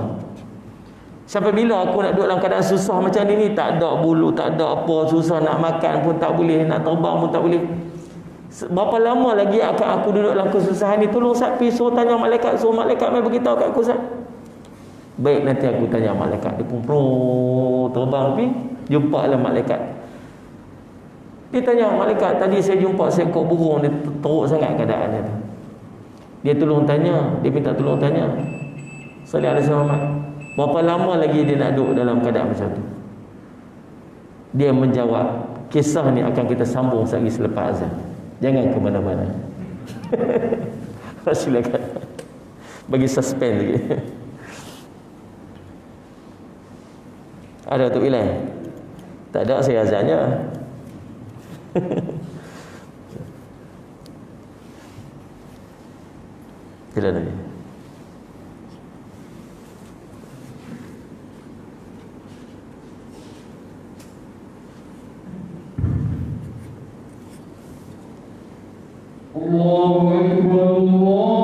Sampai bila aku nak duduk dalam keadaan susah macam ni? Tak ada bulu, tak ada apa, susah nak makan pun tak boleh, nak terbang pun tak boleh. Berapa lama lagi akan aku duduk dalam kesusahan ni? Tolong Ustaz pergi suruh tanya malaikat, suruh malaikat mai beritahu kat aku Ustaz. Baik, nanti aku tanya malaikat. Dia pun terbang pergi, jumpa lah malaikat. Dia tanya malaikat, tadi saya jumpa seekor burung, dia teruk sangat keadaan dia tu. Dia tolong tanya, dia minta tolong tanya, Salih alaihi Muhammad, berapa lama lagi dia nak duduk dalam keadaan macam tu? Dia menjawab, kisah ni akan kita sambung lagi selepas azan. Jangan ke mana-mana. Silakan. Bagi suspend lagi. Ada Tok Bilal? Tak ada, saya azannya. Sila lagi. Allahu Akbar, Allahu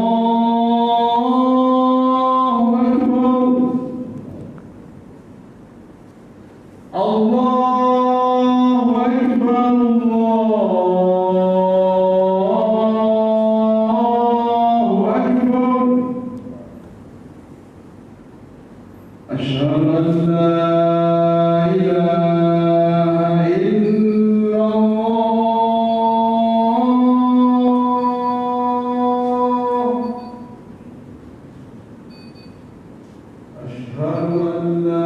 Akbar. Allahu Akbar, Allahu Akbar. Asyhadu an la ilaha illallah. Asyhadu an la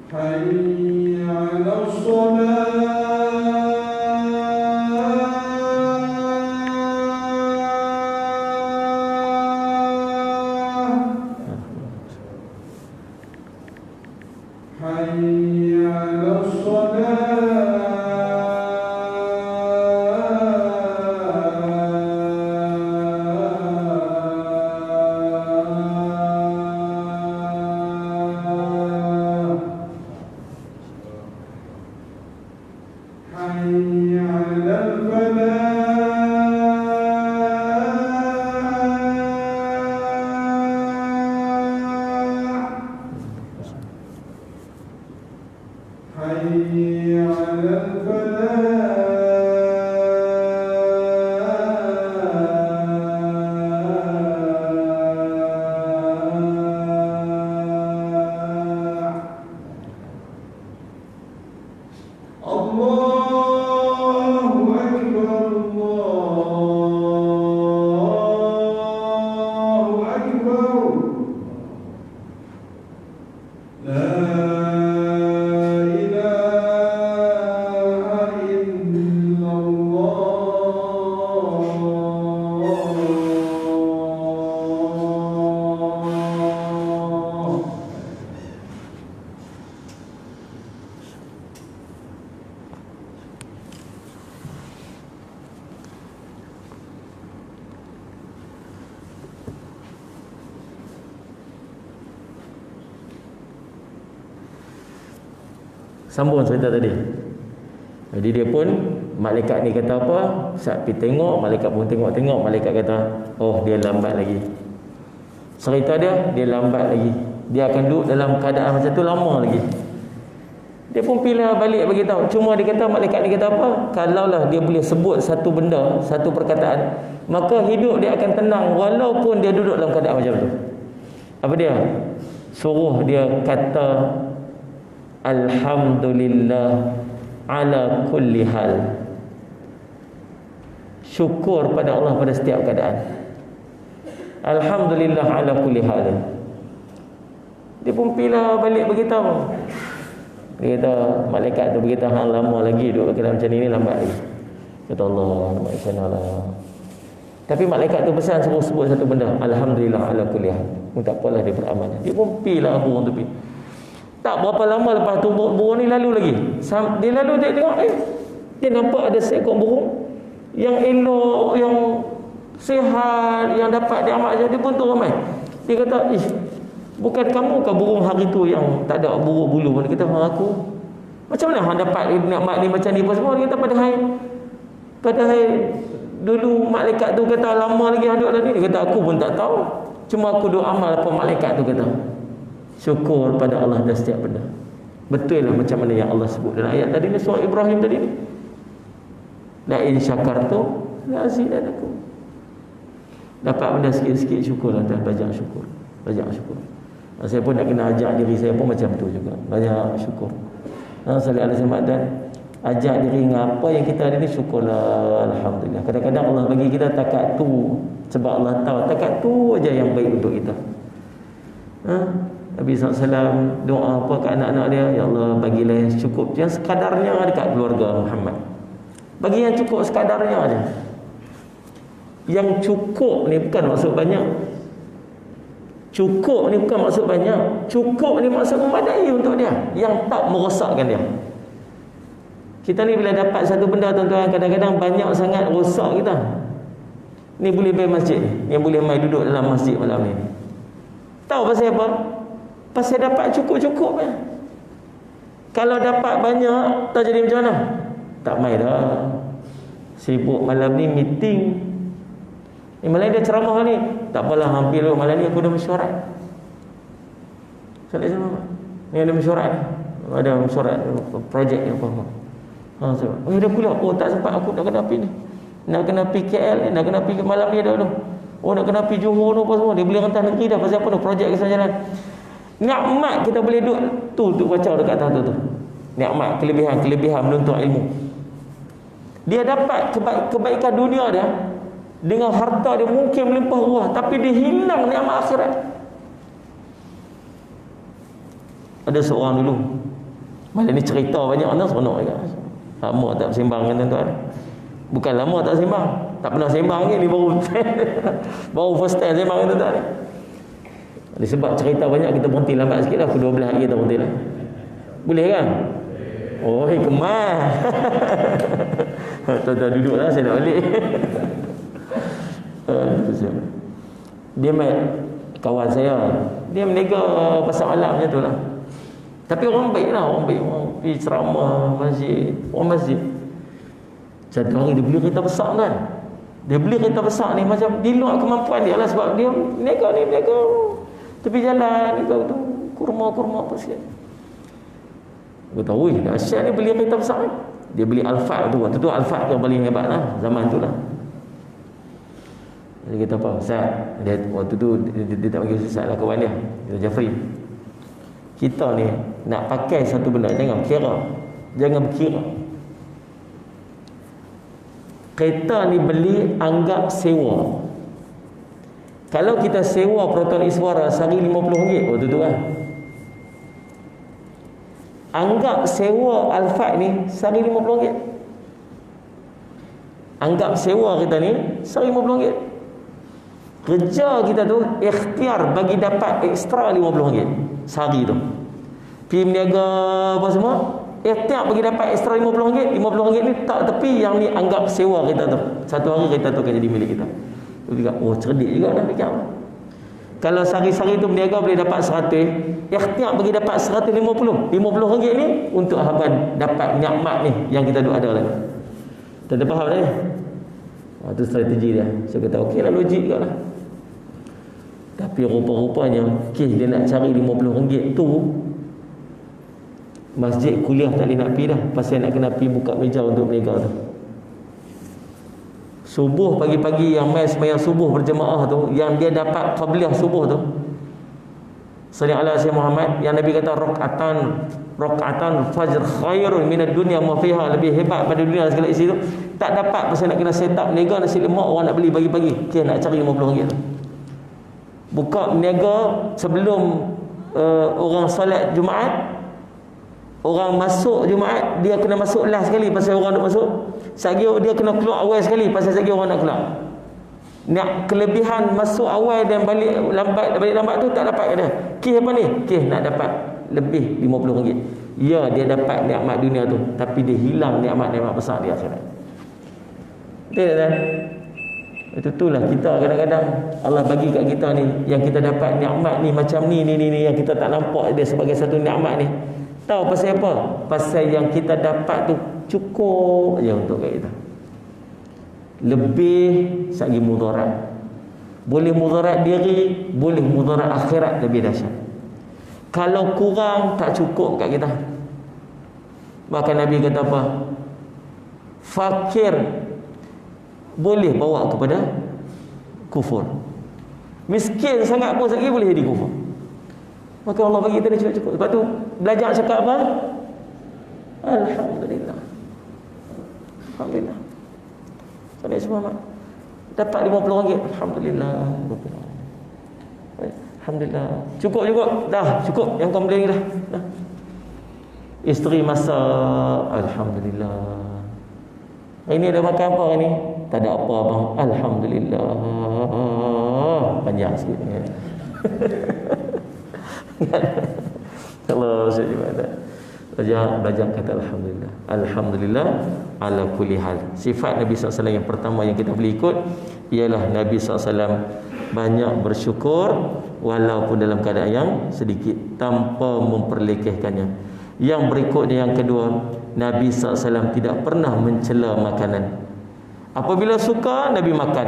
حي على الصلاة حي على الصلاة حي على الفلاح حي على الفلاح. الله أكبر، الله أكبر. لا إله إلا الله. Sambung cerita tadi. Jadi dia pun, malaikat ni kata apa? Saat pergi tengok, malaikat pun tengok-tengok. Malaikat kata, oh dia lambat lagi. Cerita dia lambat lagi. Dia akan duduk dalam keadaan macam tu lama lagi. Dia pun pilih balik bagi tahu. Cuma dia kata, malaikat ni kata apa? Kalaulah dia boleh sebut satu benda, satu perkataan, maka hidup dia akan tenang walaupun dia duduk dalam keadaan macam tu. Apa dia? Suruh dia kata alhamdulillah ala kulli hal. Syukur pada Allah pada setiap keadaan. Alhamdulillah ala kulli hal. Dia pun pilih balik beritahu. Dia kata, malaikat tu beritahu, hang lama lagi duduk dalam macam ni lambat lagi. Kata Allah, macam mana lah. Tapi malaikat tu pesan suruh sebut satu benda, alhamdulillah ala kulli hal. Tak apalah dia beramal. Dia pun pilih burung tu pergi. Tak berapa lama lepas tu burung ni lalu lagi. Dia lalu dia tengok, dia nampak ada seekor burung yang elok, yang sihat, yang dapat diamal saja. Dia pun turun mai. Dia kata, bukan kamu ke burung hari tu yang tak ada bulu-bulu? Dia kata, aku. Macam mana hang dapat nikmat ni macam ni semua? Dia kata, padahal dulu malaikat tu kata lama lagi hang duduk dalam ni. Dia kata, aku pun tak tahu. Cuma aku duk amal apa malaikat tu kata. Syukur pada Allah dan setiap benda. Betul lah macam mana yang Allah sebut dalam ayat tadi ni, surah Ibrahim tadi ni. La in syakartum la azidannakum. Dapat benda sikit-sikit syukurlah, dah banyak syukur. Banyak syukur. Saya pun nak kena ajak diri saya pun macam tu juga. Banyak syukur. Salih alaihi wasallam dan ajak diri dengan apa yang kita ada ni, syukurlah, alhamdulillah. Kadang-kadang Allah bagi kita takat tu sebab Allah tahu takat tu aja yang baik untuk kita. Nabi SAW doa apa kat anak-anak dia, ya Allah bagilah yang cukup, yang sekadarnya dekat keluarga Muhammad. Bagi yang cukup sekadarnya aja. Yang cukup ni bukan maksud banyak. Cukup ni bukan maksud banyak. Cukup ni maksud memadai untuk dia, yang tak merosakkan dia. Kita ni bila dapat satu benda tuan-tuan, kadang-kadang banyak sangat rosak kita. Ni boleh main masjid, yang boleh main duduk dalam masjid malam ni. Tahu pasal apa? Pasal dapat cukup-cukup kan. Kalau dapat banyak, tak jadi macam mana? Tak main dah. Sibuk malam ni meeting. Malam dia ceramah ni. Tak apalah, hampir malam ni aku dah mesyuarat. Salih sama. Ni ada mesyuarat ni. Ada mesyuarat projek yang apa-apa. Dah pula. Tak sempat aku nak kena pergi ni. Nak kena pergi KL ni, nak kena pergi malam ni dah tu. Nak kena pergi Johor tu apa semua. Dia boleh rentas negeri dah. Pasal apa tu? Projek kesan jalan. Nikmat kita boleh duduk tu duduk baca dekat atas tu. Nikmat, kelebihan menuntut ilmu. Dia dapat kebaikan dunia dia dengan harta dia mungkin melimpah ruah, tapi dia hilang nikmat akhirat. Ada seorang dulu, malam ni cerita banyak orang seronok juga. Lama tak sembang kan tuan-tuan. Bukan lama tak sembang, tak pernah sembang ni baru baru first time sembang kan tuan-tuan. Sebab cerita banyak kita berhenti lambat sikit lah. Pukul 12 hari kita berhenti lah. Boleh kan? Oh, kemas. Tuan-tuan duduk lah, saya nak balik. Dia main kawan saya, dia meniaga pasar malam macam tu lah. Tapi orang baik lah, orang baik, orang pergi ceramah masjid, orang masjid. Satu hari dia beli kereta besar kan. Dia beli kereta besar ni macam di luar kemampuan dia lah, sebab dia meniaga tepi jalan tu kurma-kurma apa sikit. Aku tahu dahsyat ni beli kereta besar ni. Dia beli Alphard tu. Waktu tu Alphard yang paling hebat lah zaman tu lah. Dia kata apa? Ustaz, dia waktu tu dia tak panggil Ustaz lah, kawan dia. Kata Jafri, kita ni nak pakai satu benda jangan berkira. Jangan berkira. Kereta ni beli anggap sewa. Kalau kita sewa Proton Iswara sehari RM50 waktu tu kan. Anggap sewa Alphard ni sehari RM50. Anggap sewa kita ni sehari RM50. Kerja kita tu ikhtiar bagi dapat ekstra RM50 sehari tu. Pergi meniaga apa semua, ikhtiar bagi dapat ekstra RM50. RM50 ni tak tepi, yang ni anggap sewa kita tu. Satu hari kereta tu akan jadi milik kita. Juga, cerdik juga dah fikir. Kalau sehari-hari tu berniaga boleh dapat 100, ikhtiar bagi dapat 150. RM50 ni untuk haban dapat nikmat ni yang kita duk ada lagi. Tak faham tak ni? Itu strategi dia. Saya kata okey lah, logik juga lah. Tapi rupa-rupanya kes dia nak cari RM50 tu, masjid kuliah tak boleh nak pergi dah, pasal nak kena pergi buka meja untuk berniaga tu. Subuh pagi-pagi yang mai sembahyang subuh berjemaah tu, yang dia dapat qabliyah subuh tu, Salli ala Sayyidina Muhammad, yang Nabi kata rakaatan fajr khairun minad dunya ma fiha, lebih hebat pada dunia segala isi tu. Tak dapat pasal nak kena set up niaga nasi lemak orang nak beli pagi-pagi. Okey, nak cari RM50 tu. Buka niaga sebelum orang solat Jumaat. Orang masuk Jumaat, dia kena masuk last sekali pasal orang nak masuk. Satgi dia kena keluar awal sekali pasal satgi orang nak keluar. Nak kelebihan masuk awal dan balik lambat tu tak dapat dia. Kes apa ni? Kes nak dapat lebih RM50. Ya, dia dapat nikmat dunia tu, tapi dia hilang nikmat-nikmat besar di akhirat. Betul tak? Itulah kita kadang-kadang Allah bagi kat kita ni, yang kita dapat nikmat ni macam ni yang kita tak nampak dia sebagai satu nikmat ni. Tahu pasal apa? Pasal yang kita dapat tu cukup je untuk kita. Lebih sagi mudarat. Boleh mudarat diri, boleh mudarat akhirat, lebih dahsyat. Kalau kurang tak cukup kat kita. Maka Nabi kata apa? Fakir boleh bawa kepada kufur. Miskin sangat pun lagi boleh jadi kufur. Maka Allah bagi kita cukup-cukup. Sebab tu belajar cakap apa? Alhamdulillah. Alhamdulillah. Sampai semua mak dapat RM50. Alhamdulillah. Alhamdulillah. Cukup. Dah, cukup. Yang kau beli ni dah. Isteri masak. Alhamdulillah. Ini ada makan apa ni? Tak ada apa bang. Alhamdulillah. Panjang sikit ni. Allah belajar kata Alhamdulillah. Alhamdulillah ala kulli hal. Sifat Nabi SAW yang pertama yang kita boleh ikut ialah Nabi SAW banyak bersyukur walaupun dalam keadaan yang sedikit, tanpa memperlekehkannya. Yang berikutnya, yang kedua, Nabi SAW tidak pernah mencela makanan. Apabila suka, Nabi makan.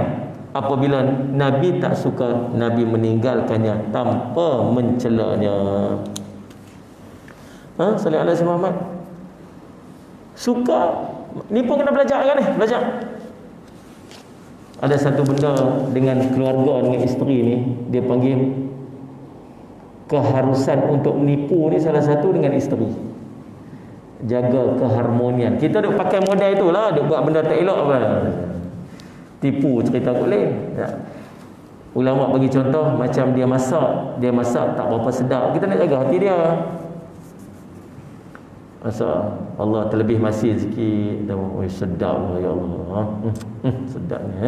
Apabila Nabi tak suka, Nabi meninggalkannya tanpa mencelanya. Sallallahu alaihi wasallam. Suka, ni pun kena belajar kan ni, belajar. Ada satu benda dengan keluarga, dengan isteri ni, dia panggil keharusan untuk menipu ni, salah satu dengan isteri. Jaga keharmonian. Kita duk pakai modal itulah, duk buat benda tak elok apa. Tipu cerita boleh tak? Ulama bagi contoh, macam dia masak tak berapa sedap, kita nak jaga hati dia. Masak Allah terlebih masin sikit, dah sedap lah ya Allah. Sedap ni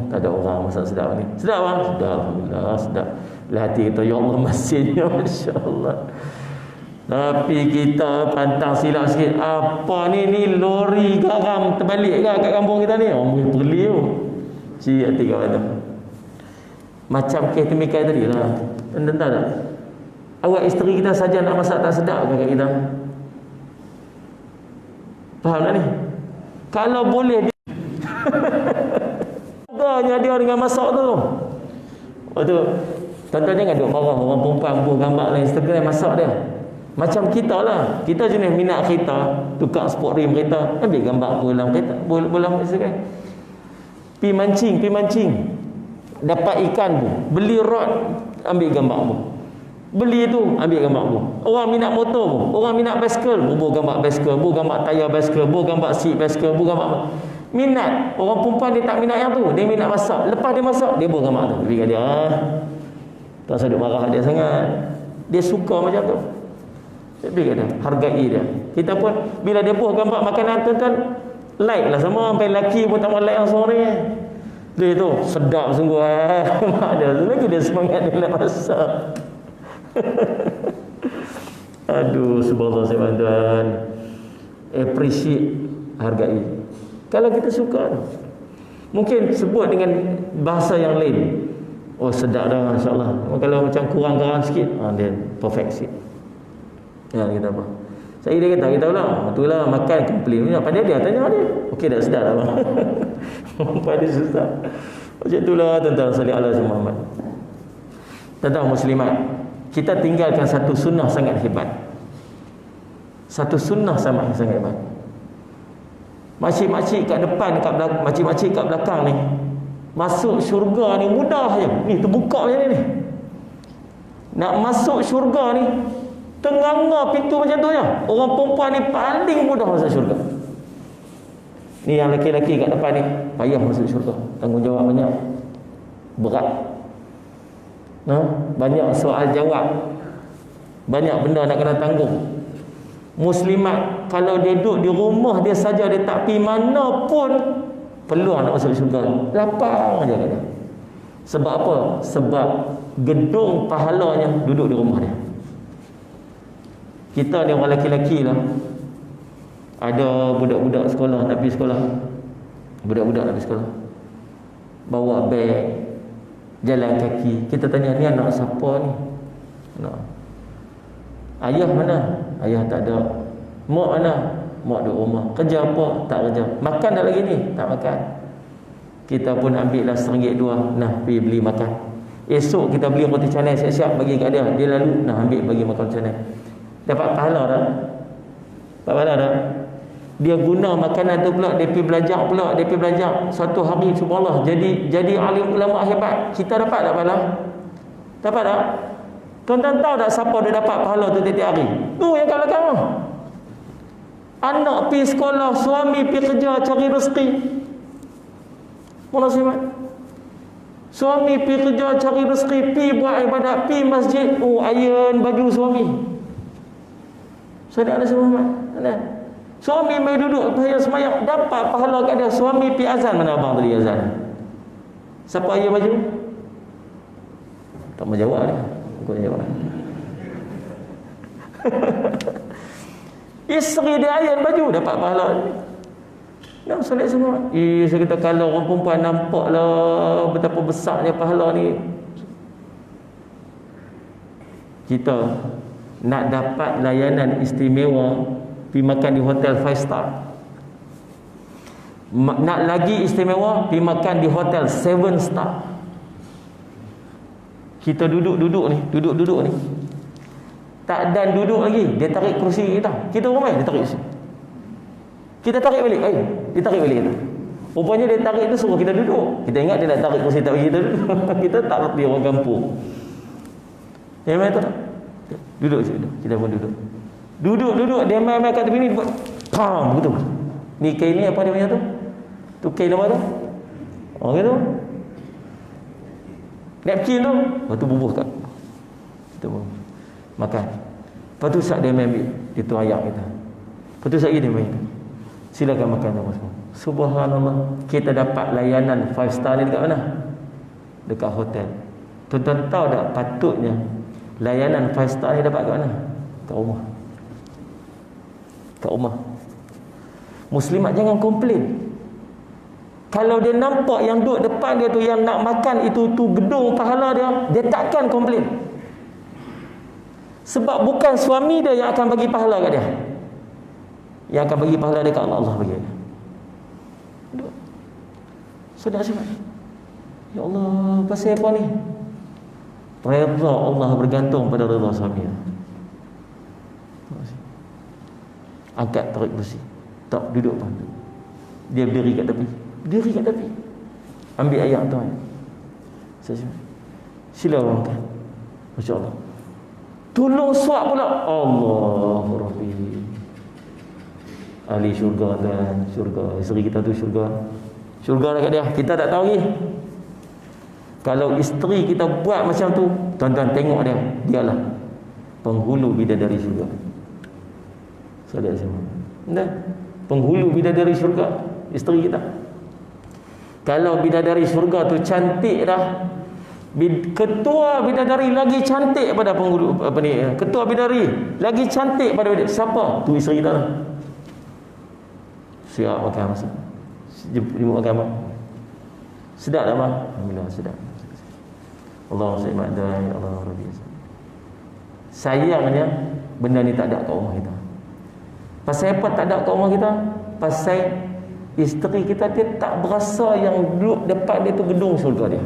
tak ada orang masak sedap ni. Sedap bang? Sedap, alhamdulillah sedap. Lah hati kita, ya Allah masinnya, masya-Allah. Tapi kita pantang silap sikit. Apa ni lori garam terbalik ke kat kampung kita ni? Orang perli tu. Cik hati kawan tu. Macam kes temikai tadi lah. Anda tahu tak? Awak isteri kita saja nak masak tak sedap kat kita. Faham tak ni? Kalau boleh dia agaknya dia dengan masak tu. Lepas tu tuan-tuan jangan duk marah orang perempuan buat gambar dalam Instagram masak dia. Macam kita lah, kita jenis minat kereta, tukar sport rim kereta, ambil gambar bolam kereta, bolam Instagram. Pi mancing, dapat ikan pun, beli rod, ambil gambar pun. Beli tu, ambil gambar pun. Orang minat motor pun, orang minat basikal, buat gambar basikal, buat gambar tayar basikal, buat gambar seat basikal, buat gambar minat. Orang perempuan dia tak minat yang tu, dia minat masak. Lepas dia masak, dia buat gambar tu. Bagi dia, tak usah duk marah dia sangat. Dia suka macam tu. Dia kata, hargai dia. Kita pun bila dia buat gambar makanan tuan-tuan, like lah sama, sampai lelaki pun tak mau like yang sore. Dia tu sedap sungguh. Mak dia lagi dia semangat dia nak masak. Aduh, subhanallah tuan-tuan. Appreciate, hargai. Kalau kita suka, mungkin sebut dengan bahasa yang lain. Oh sedap dah, insya-Allah. Kalau macam kurang-kurang sikit, dia perfect sikit. Ya, kita apa? Saya dia kata, kita lah, itulah makan komplain punya. Pada dia tanya dia, okey dah sedap dah. Pada susah. Macam itulah tentang salih ala Muhammad. Tentang muslimat, kita tinggalkan satu sunnah sangat hebat. Satu sunnah sangat hebat. Makcik-makcik kat depan, makcik-makcik kat belakang ni, masuk syurga ni mudah je. Ni terbuka macam ni. Nak masuk syurga ni tenganga pintu macam tu je. Orang perempuan ni paling mudah masuk syurga. Ni yang lelaki-lelaki kat depan ni payah masuk syurga. Tanggungjawab banyak, berat. Banyak soal jawab, banyak benda nak kena tanggung. Muslimat kalau dia duduk di rumah dia saja, dia tak pergi mana pun, peluang nak masuk syurga lapang aja dia. Sebab apa? Sebab gedung pahalanya duduk di rumah dia. Kita ni orang lelaki-lelaki lah, ada budak-budak sekolah nak pergi sekolah, budak-budak nak pergi sekolah, bawa beg, jalan kaki. Kita tanya, ni anak siapa ni? Ayah mana? Ayah tak ada. Mak mana? Mak duduk rumah. Kerja apa? Tak kerja. Makan tak lagi ni? Tak makan. Kita pun ambil lah RM1 2, nah pergi beli makan. Esok kita beli roti canai siap-siap bagi kat dia. Dia lalu nak ambil bagi makan roti canai. Dapat pahala dah. Dapat pahala dah. Dia guna makanan tu pula, dia pergi belajar pula, dia pergi belajar. Suatu hari subhanallah jadi alim ulama hebat. Kita dapat tak pahala? Dapat tak? Tuan-tuan tahu tak siapa dia dapat pahala tu tiap-tiap hari? Tu yang kat belakang tu. Anak pergi sekolah, suami pergi kerja cari rezeki. Mana siapa? Suami pergi kerja cari rezeki, pergi buat ibadat, pergi masjid, iron baju suami. Saudara semua, ada. Suami mai duduk bahaya semayang, dapat pahala kat dia. Suami pergi azan, mana abang tadi azan? Siapa iron baju? Tak mau jawab dia. Aku jawab. Isteri dia iron baju, dapat pahala. Nak solat semua. Saya kata kalau orang perempuan nampaklah betapa besarnya pahala ni. Kita nak dapat layanan istimewa, pergi makan di hotel 5 star. Nak lagi istimewa, pergi makan di hotel 7 star. Kita duduk-duduk ni. Tak dan duduk lagi, dia tarik kerusi kita. Kita ramai, dia tarik kerusi. Kita tarik balik, dia tarik balik kita. Rupanya dia tarik tu suruh kita duduk. Kita ingat dia nak tarik kerusi tak bagi kita duduk. Kita tak reti orang kampung. Dia main tu tak? Duduk situ, kita pun duduk. Duduk, dia main kat tepi ni buat pam begitu. Ni kain ni apa dia punya tu? Tu kain apa tu? Oh gitu. Napkin tu, lepas tu bubuh kat. Kita pun makan. Lepas tu saat dia main ambil, dia tu ayak kita. Lepas tu saat dia main. Silakan makan semua. Subhanallah, kita dapat layanan 5 star ni dekat mana? Dekat hotel. Tuan-tuan tahu tak patutnya layanan 5 star ni dapat kat mana? Kat rumah. Kat rumah. Muslimat jangan komplain. Kalau dia nampak yang duduk depan dia tu yang nak makan itu tu gedung pahala dia takkan komplain. Sebab bukan suami dia yang akan bagi pahala kat dia. Yang akan bagi pahala dekat Allah bagi dia. Duduk. Sedar siapa? Ya Allah, pasal apa ni? Redha Allah bergantung pada redha suami. Angkat tarik besi. Tak duduk pun. Dia berdiri kat tepi. Ambil ayat tu. Sila orang makan. Masya-Allah. Tolong suap pula. Allahu Rabbi. Ahli syurga dan syurga. Isteri kita tu syurga. Syurga dekat dia. Kita tak tahu lagi. Kalau isteri kita buat macam tu, tuan-tuan tengok dia. Dialah penghulu bidadari syurga. Saudara semua. Nah, penghulu bidadari syurga isteri kita. Kalau bidadari syurga tu cantik dah, ketua bidadari lagi cantik pada penghulu ketua bidadari lagi cantik pada bidadari. Siapa? Tu isteri kita lah. Siap makan masa. Jemput makan apa? Sedap tak bang? Alhamdulillah sedap. Allah subhanahu wa Allah Rabbi. Sayangnya benda ni tak ada kat rumah kita. Pasal apa tak ada kat rumah kita? Pasal isteri kita dia tak berasa yang duduk depan dia tu gedung syurga dia.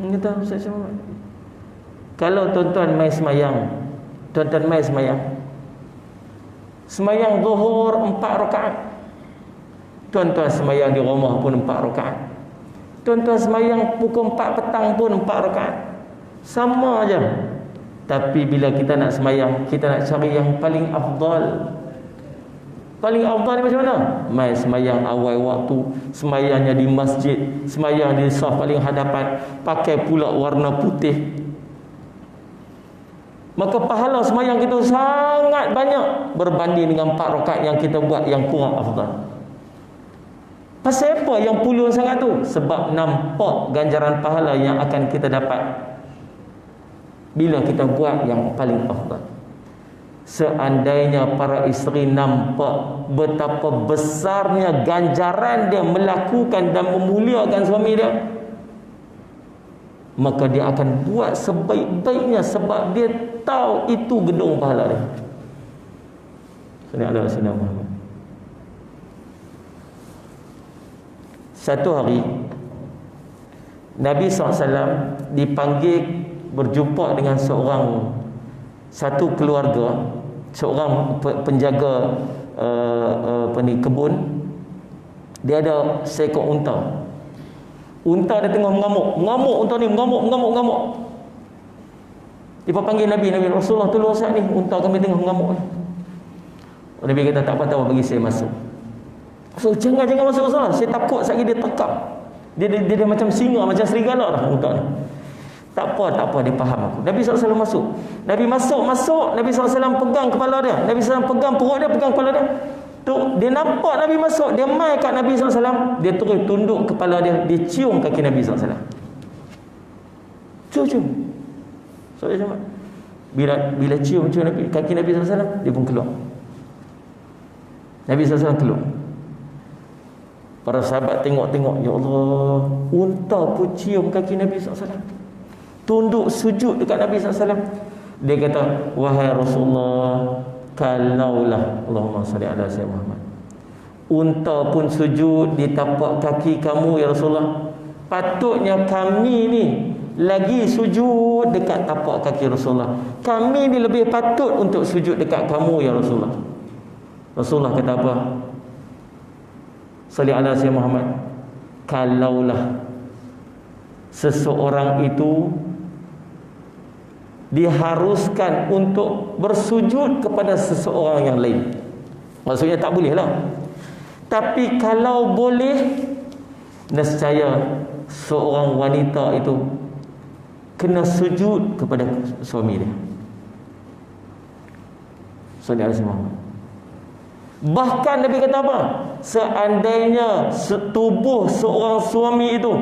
Kita macam kalau tuan-tuan mai semayang, semayang zuhur 4 rakaat. Tuan-tuan semayang di rumah pun 4 rakaat. Tuan-tuan semayang pukul 4 petang pun 4 rakaat. Sama aja. Tapi bila kita nak sembahyang, kita nak cari yang paling afdal. Paling afdal ni macam mana? Mai sembahyang awal waktu, sembahyangnya di masjid, sembahyang di saf paling hadapan, pakai pula warna putih. Maka pahala sembahyang kita sangat banyak berbanding dengan 4 rakaat yang kita buat yang kurang afdal. Pasal apa yang puluh sangat tu? Sebab nampak ganjaran pahala yang akan kita dapat bila kita buat yang paling afdal. Seandainya para isteri nampak betapa besarnya ganjaran dia melakukan dan memuliakan suami dia, maka dia akan buat sebaik-baiknya sebab dia tahu itu gedung pahala dia. Sallallahu alaihi wasallam. Satu hari Nabi SAW dipanggil berjumpa dengan satu keluarga, seorang penjaga kebun. Dia ada seekor unta. Unta dia tengah mengamuk unta ni, mengamuk. Dia panggil Nabi Rasulullah, tolong saya ni, unta kami tengah mengamuk. Nabi kata tak apa-apa, bagi saya masuk. So jangan masuk Rasulullah, saya takut sekali dia tekam. Dia macam singa, macam serigala lah unta ni. Tak apa, dia faham aku. Nabi SAW masuk. Nabi masuk. Nabi SAW pegang kepala dia. Nabi SAW pegang perut dia, pegang kepala dia. Tu, dia nampak Nabi masuk. Dia mai kat Nabi SAW. Dia terus tunduk kepala dia. Dia cium kaki Nabi SAW. Cium. So, bila cium kaki Nabi SAW, dia pun keluar. Nabi SAW keluar. Para sahabat tengok. Ya Allah, unta pun cium kaki Nabi SAW. Tunduk sujud dekat Nabi SAW. Dia kata, wahai Rasulullah, kalaulah, Allahumma salli ala sayyidina Muhammad, unta pun sujud di tapak kaki kamu ya Rasulullah, patutnya kami ni lagi sujud dekat tapak kaki Rasulullah. Kami ni lebih patut untuk sujud dekat kamu ya Rasulullah. Rasulullah kata apa? Salli ala sayyidina Muhammad, kalaulah seseorang itu diharuskan untuk bersujud kepada seseorang yang lain, maksudnya tak boleh lah, tapi kalau boleh, nescaya seorang wanita itu kena sujud kepada suami dia. Sallallahu alaihi wasallam. Bahkan Nabi kata apa? Seandainya tubuh seorang suami itu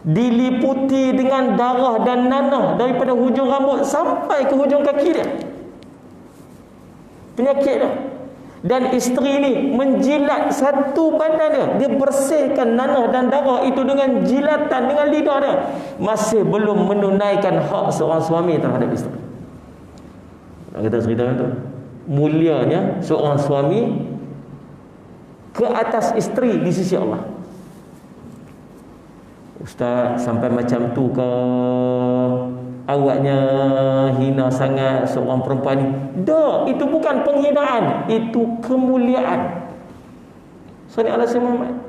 diliputi dengan darah dan nanah daripada hujung rambut sampai ke hujung kaki dia, penyakit dia, dan isteri ni menjilat satu badan dia bersihkan nanah dan darah itu dengan jilatan, dengan lidah dia, masih belum menunaikan hak seorang suami terhadap isteri. Kita cerita tu, mulianya seorang suami ke atas isteri di sisi Allah. Ustaz, sampai macam tu ke? Awaknya hina sangat seorang perempuan ni? Dah, itu bukan penghinaan, itu kemuliaan. Sallallahu alaihi wasallam.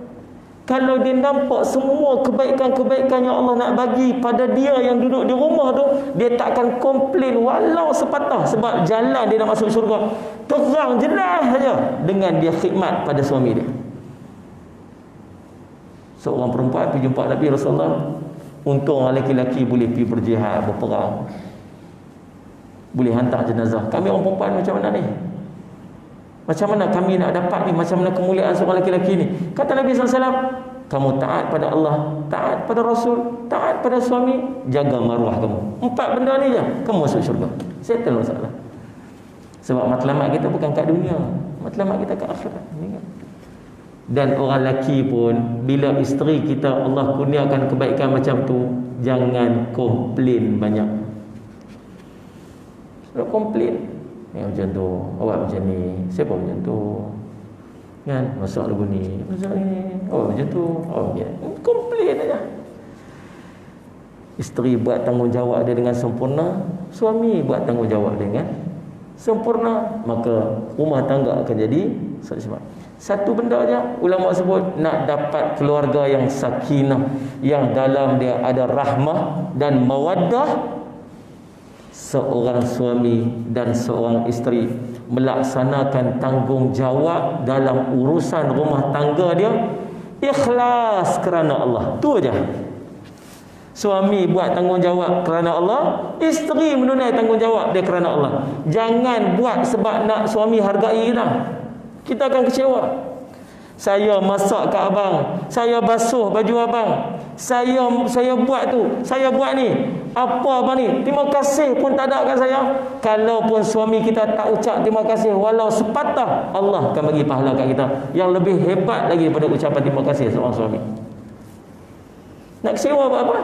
Kalau dia nampak semua kebaikan-kebaikan yang Allah nak bagi pada dia yang duduk di rumah tu, dia tak akan komplain walau sepatah, sebab jalan dia nak masuk syurga terang jelas saja dengan dia khidmat pada suami dia. Seorang perempuan pergi jumpa Nabi Rasulullah. Untung lelaki-lelaki boleh pergi berjihad, berperang, boleh hantar jenazah. Kami orang perempuan macam mana ni? Macam mana kami nak dapat ni? Macam mana kemuliaan seorang lelaki ni? Kata Nabi SAW, kamu taat pada Allah, taat pada Rasul, taat pada suami, jaga maruah kamu. 4 benda ni je, kamu masuk syurga. Settle masalah. Sebab matlamat kita bukan kat dunia, matlamat kita kat akhirat. Dan orang lelaki pun, bila isteri kita Allah kurniakan kebaikan macam tu, jangan komplain banyak. Kalau komplain, macam tu, awak macam ni, siapa macam tu, kan, masak lagu ni, masak ni, awak macam tu, awak macam ni, komplain aja. Isteri buat tanggungjawab dia dengan sempurna, suami buat tanggungjawab dia dengan sempurna, maka rumah tangga akan jadi sempurna. Satu benda aja ulama sebut, nak dapat keluarga yang sakinah, yang dalam dia ada rahmah dan mawaddah, seorang suami dan seorang isteri melaksanakan tanggungjawab dalam urusan rumah tangga dia ikhlas kerana Allah. Tu aja. Suami buat tanggungjawab kerana Allah, isteri menunaikan tanggungjawab dia kerana Allah. Jangan buat sebab nak suami hargai kita. Kita akan kecewa. Saya masak kat abang, saya basuh baju abang, saya buat tu, saya buat ni. Apa abang ni? Terima kasih pun tak ada kat saya. Kalaupun suami kita tak ucap terima kasih walau sepatah, Allah akan bagi pahala kat kita yang lebih hebat lagi daripada ucapan terima kasih seorang suami. Nak kecewa buat apa?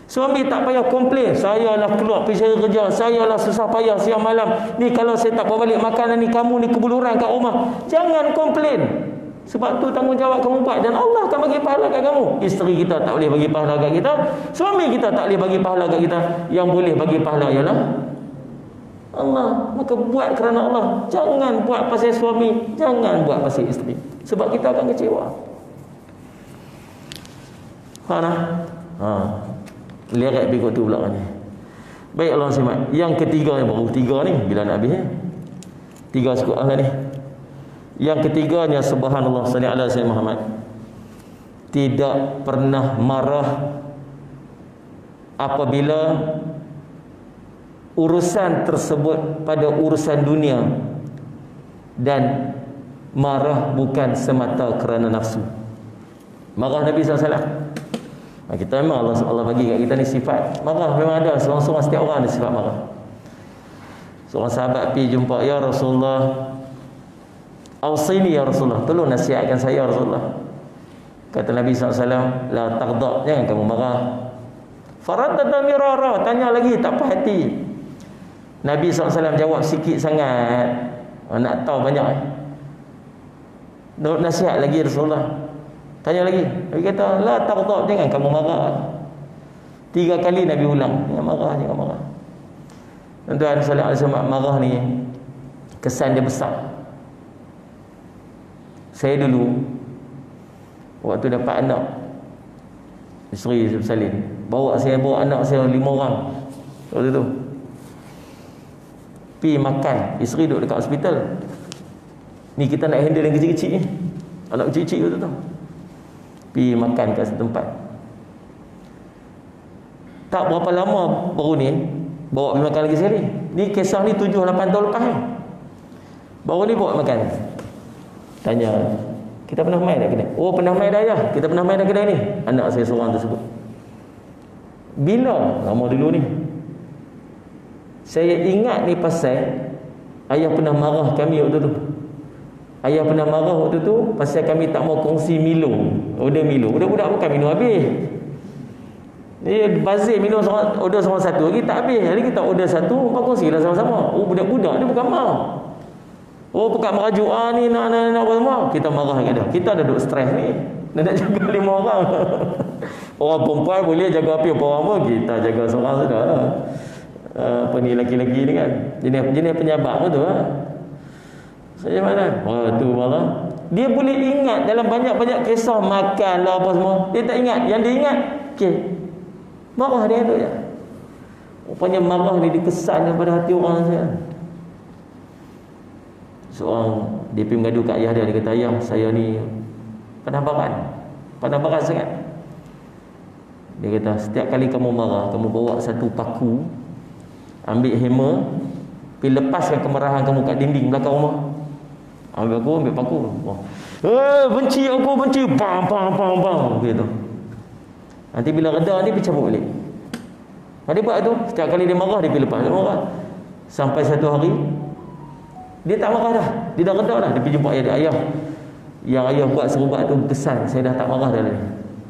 Suami tak payah komplain, saya lah keluar pergi cari kerja, saya lah susah payah siang malam ni, kalau saya tak bawa balik makanan ni, kamu ni kebuluran kat rumah. Jangan komplain. Sebab tu tanggungjawab kamu buat dan Allah akan bagi pahala kat kamu. Isteri kita tak boleh bagi pahala kat kita, suami kita tak boleh bagi pahala kat kita. Yang boleh bagi pahala ialah Allah. Maka buat kerana Allah. Jangan buat pasal suami, jangan buat pasal isteri. Sebab kita akan kecewa. Faham tak? Lihat berikut tu pula ni. Baik, Allah simak. Yang ketiga ni, baru tiga ni, bila nak habis tiga cukup lah ni. Yang ketiganya, subhanallah, salli ala sayyidina Muhammad, tidak pernah marah apabila urusan tersebut pada urusan dunia, dan marah bukan semata kerana nafsu. Marah Nabi SAW. Kita memang Allah bagi kat kita ni sifat marah. Memang ada, seorang-seorang setiap orang ada sifat marah. Seorang sahabat pergi jumpa, ya Rasulullah, awsini ya Rasulullah, tolong nasihatkan saya ya Rasulullah. Kata Nabi SAW, la taghdab, jangan kamu marah. Faraddada mirara, tanya lagi, tak puas hati. Nabi SAW jawab sikit sangat, nak tahu banyak nasihat lagi Rasulullah. Tanya lagi. Nabi kata, la taghdab, jangan kamu marah. 3 kali Nabi ulang, jangan marah, jangan marah. Tuan-tuan sallallahu alaihi wasallam, marah ni kesan dia besar. Saya dulu waktu dapat anak, isteri bersalin, bawa anak saya 5 orang waktu tu. Pergi makan, isteri duduk dekat hospital. Ni kita nak handle yang kecil-kecil ni, anak kecil-kecil waktu tu. Pergi makan kat tempat. Tak berapa lama baru ni bawa pergi makan lagi sekali. Ni kisah ni 7-8 tahun lepas ni. Baru ni bawa makan. Tanya, kita pernah main dah kedai? Oh, pernah main dah ya. Kita pernah main dah kedai ni. Anak saya seorang tersebut. Bila? Lama dulu ni. Saya ingat ni pasal ayah pernah marah kami waktu tu. Ayah pernah marah waktu tu pasal kami tak mau kongsi Milo. Order Milo. Budak-budak bukan minum habis. Dia bazir minum order seorang satu lagi tak habis. Hari kita order satu, kongsilah sama-sama. Oh, budak-budak ni bukan marah. Oh, pekat merajuk ni nak apa semua. Kita marah kat dia. Kita ada duk stres ni. Nak jaga 5 orang. Orang perempuan boleh jaga api apa orang pun, kita jaga seorang sudah lah. Apa ni laki-laki ni kan. Jenis penyabak tu lah. Saya mana? Tu marah. Dia boleh ingat dalam banyak-banyak kisah makan lah apa semua. Dia tak ingat. Yang dia ingat, okey, marah dia tu je. Rupanya marah ni dikesan pada hati orang saya. Seorang dia pergi mengadu kat ayah dia. Dia kata, ayah, saya ni Penambaran sangat. Dia kata, setiap kali kamu marah, kamu bawa satu paku, ambil hammer, pergi lepaskan kemarahan kamu kat dinding belakang rumah. Ambil paku. Benci aku, benci. Bang. Begitu. Nanti bila reda ni, pergi cabut balik. Dia buat tu. Setiap kali dia marah, dia pergi lepas. Dia marah. Sampai satu hari, dia tak marah dah. Dia dah reda dah. Dia pergi jumpa ayah dia. Ayah, yang ayah buat serubat tu kesan. Saya dah tak marah dah lagi.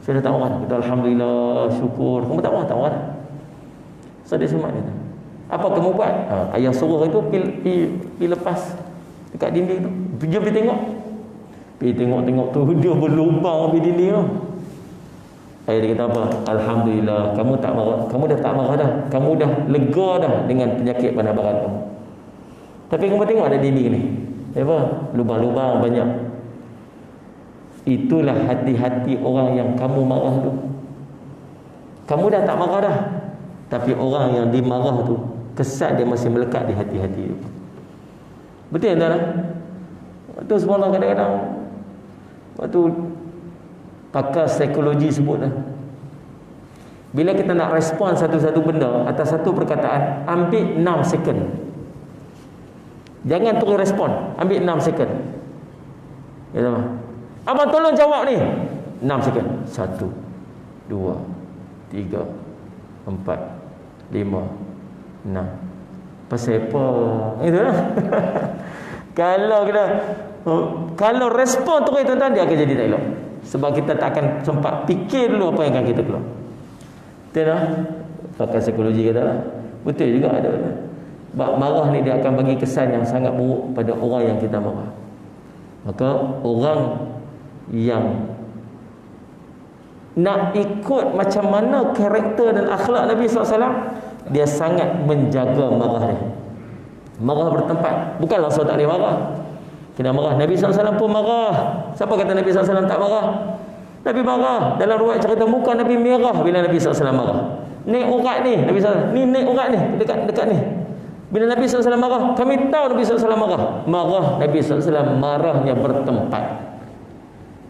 Saya dah tak marah. Kita alhamdulillah, syukur. Kamu tak marah? Tak marah. So dia semak dia. Apa kamu buat? Ayah suruh itu pergi lepas dekat dinding tu. Dia pergi tengok. Pergi tengok tu dia berlubang di dinding tu. Ayah dia kata apa? Alhamdulillah, kamu tak marah. Kamu dah tak marah dah. Kamu dah lega dah dengan penyakit penambaran kamu. Tapi kamu tengok ada dinding ni. Apa? Lubang-lubang banyak. Itulah hati-hati orang yang kamu marah tu. Kamu dah tak marah dah. Tapi orang yang dimarah tu, kesan dia masih melekat di hati-hati. Betul tak? Waktu semalam kadang-kadang waktu pakar psikologi sebut lah, bila kita nak respon satu-satu benda atas satu perkataan, ambil 6 second. Jangan terus respon, ambil 6 second. Ya tak? Abang tolong jawab ni. 6 second. 1 2 3 4 5 6. Pasal apa? Itulah. Kalau respon terus tuan-tuan, dia akan jadi tak elok. Sebab kita tak akan sempat fikir dulu apa yang akan kita keluar. Betul tak? Pakar psikologi kata lah. Betul juga ada. Marah ni dia akan bagi kesan yang sangat buruk pada orang yang kita marah. Maka orang yang nak ikut macam mana karakter dan akhlak Nabi SAW, dia sangat menjaga marah dia. Marah bertempat. Bukan langsung tak boleh marah, kena marah. Nabi SAW pun marah. Siapa kata Nabi SAW tak marah? Nabi marah. Dalam riwayat cerita muka Nabi merah bila Nabi SAW marah. Naik urat ni Nabi SAW. Ni naik urat ni, dekat ni. Bila Nabi SAW marah, kami tahu Nabi SAW marah. Marah Nabi SAW, marahnya bertempat.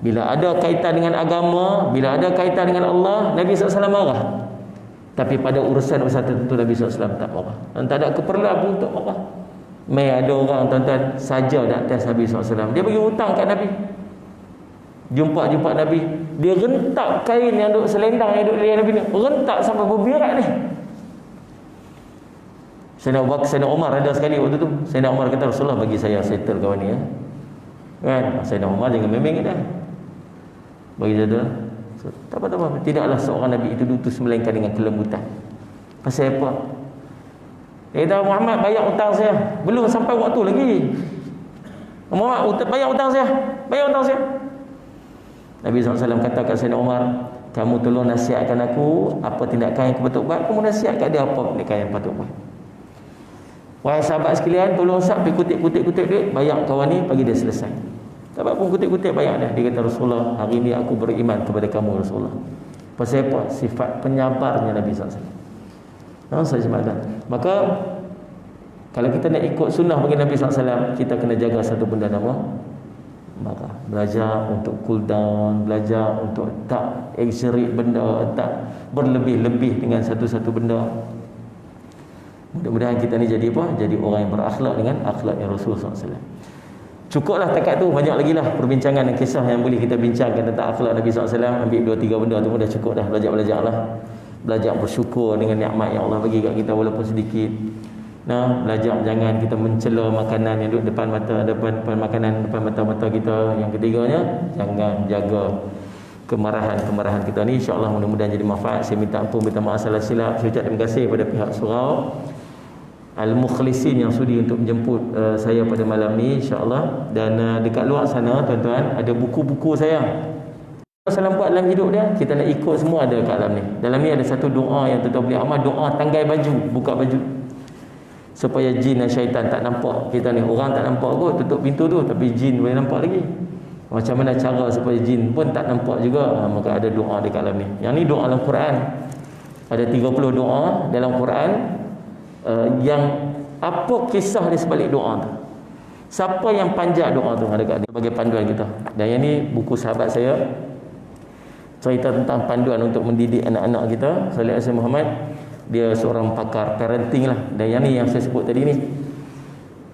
Bila ada kaitan dengan agama, bila ada kaitan dengan Allah, Nabi SAW marah. Tapi pada urusan-urusan tertentu Nabi SAW tak marah. Dan tak ada keperluan pun untuk marah. Mai ada orang tuan-tuan saja nak test Nabi SAW. Dia bagi hutang kat Nabi. Jumpa Nabi, dia rentak kain yang duk selendang yang duk di Nabi ni, rentak sampai berbirak ni. Sayyidina Umar ada sekali waktu tu, Sayyidina Umar kata, Rasulullah bagi saya settle kawan ni ya. Kan? Sayyidina Umar jangan memeng dah. Bagi saya so, tak apa. Tidaklah seorang Nabi itu diutus melainkan dengan kelembutan. Pasal apa? Dia kata, Muhammad bayar hutang saya. Belum sampai waktu lagi. Muhammad bayar hutang saya. Nabi SAW kata kat Sayyidina Umar, kamu tolong nasihatkan aku apa tindakan yang aku patut buat, kamu nasihat kat dia apa tindakan yang patut buat. Wahai sahabat sekalian, tolong usah pergi kutip duit, bayar kawan ni, bagi dia selesai. Sahabat pun kutip bayar dia. Dia kata, Rasulullah, hari ni aku beriman kepada kamu Rasulullah. Pasal apa? Sifat penyabarnya Nabi SAW. Saya semakkan. Maka kalau kita nak ikut sunnah bagi Nabi SAW, kita kena jaga satu benda nama marah. Belajar untuk cool down, belajar untuk tak exaggerate benda, tak berlebih-lebih dengan satu-satu benda. Mudah-mudahan kita ni jadi apa? Jadi orang yang berakhlak dengan akhlaknya Rasulullah SAW. Cukuplah takat tu, banyak lagi lah perbincangan dan kisah yang boleh kita bincangkan tentang akhlak Nabi SAW. Ambil 2-3 benda tu pun dah cukup dah. Belajar lah. Belajar bersyukur dengan nikmat yang Allah bagi kat kita walaupun sedikit. Nah, belajar jangan kita mencela makanan yang duduk depan makanan depan mata kita. Yang ketiganya, jangan jaga kemarahan kita ni. InsyaAllah mudah-mudahan jadi manfaat. Saya minta ampun, minta maaf salah silap. Saya ucap terima kasih kepada pihak surau Al-Mukhlisin yang sudi untuk menjemput saya pada malam ni, insyaAllah. Dan dekat luar sana tuan-tuan, ada buku-buku saya Rasulullah buat dalam hidup dia, kita nak ikut semua ada kat dalam ni. Dalam ni ada satu doa yang tuan-tuan boleh amal, doa tanggai baju, buka baju, supaya jin dan syaitan tak nampak kita ni. Orang tak nampak kot, tutup pintu tu, tapi jin boleh nampak lagi. Macam mana cara supaya jin pun tak nampak juga? Maka ada doa dekat dalam ni. Yang ni doa dalam Quran. Ada 30 doa dalam Quran. Yang apa kisah di sebalik doa tu? Siapa yang panjat doa tu ada kat ni sebagai panduan kita. Dan yang ni buku sahabat saya, cerita tentang panduan untuk mendidik anak-anak kita. Salih Hasan Muhammad, dia seorang pakar parenting lah. Dan yang ni yang saya sebut tadi ni,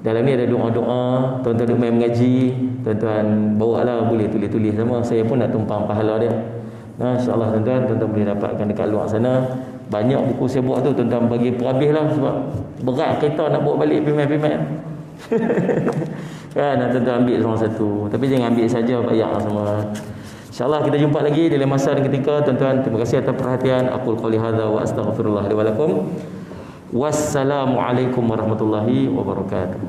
dalam ni ada doa-doa. Tuan-tuan duk main mengaji, tuan-tuan bawa lah, boleh tulis-tulis sama. Saya pun nak tumpang pahala dia. Nah, insyaAllah tuan-tuan boleh dapatkan dekat luar sana. Banyak buku saya buat tu, tuan-tuan bagi perhabis lah. Sebab berat kereta nak bawa balik pimat-pimat. Kan, tuan-tuan ambil semua satu. Tapi jangan ambil saja, bayar semua. InsyaAllah kita jumpa lagi di lain masa dan ketika. Tuan-tuan, terima kasih atas perhatian. Aqul qawli hadza wa astaghfirullah li wa lakum. Wassalamualaikum warahmatullahi wabarakatuh.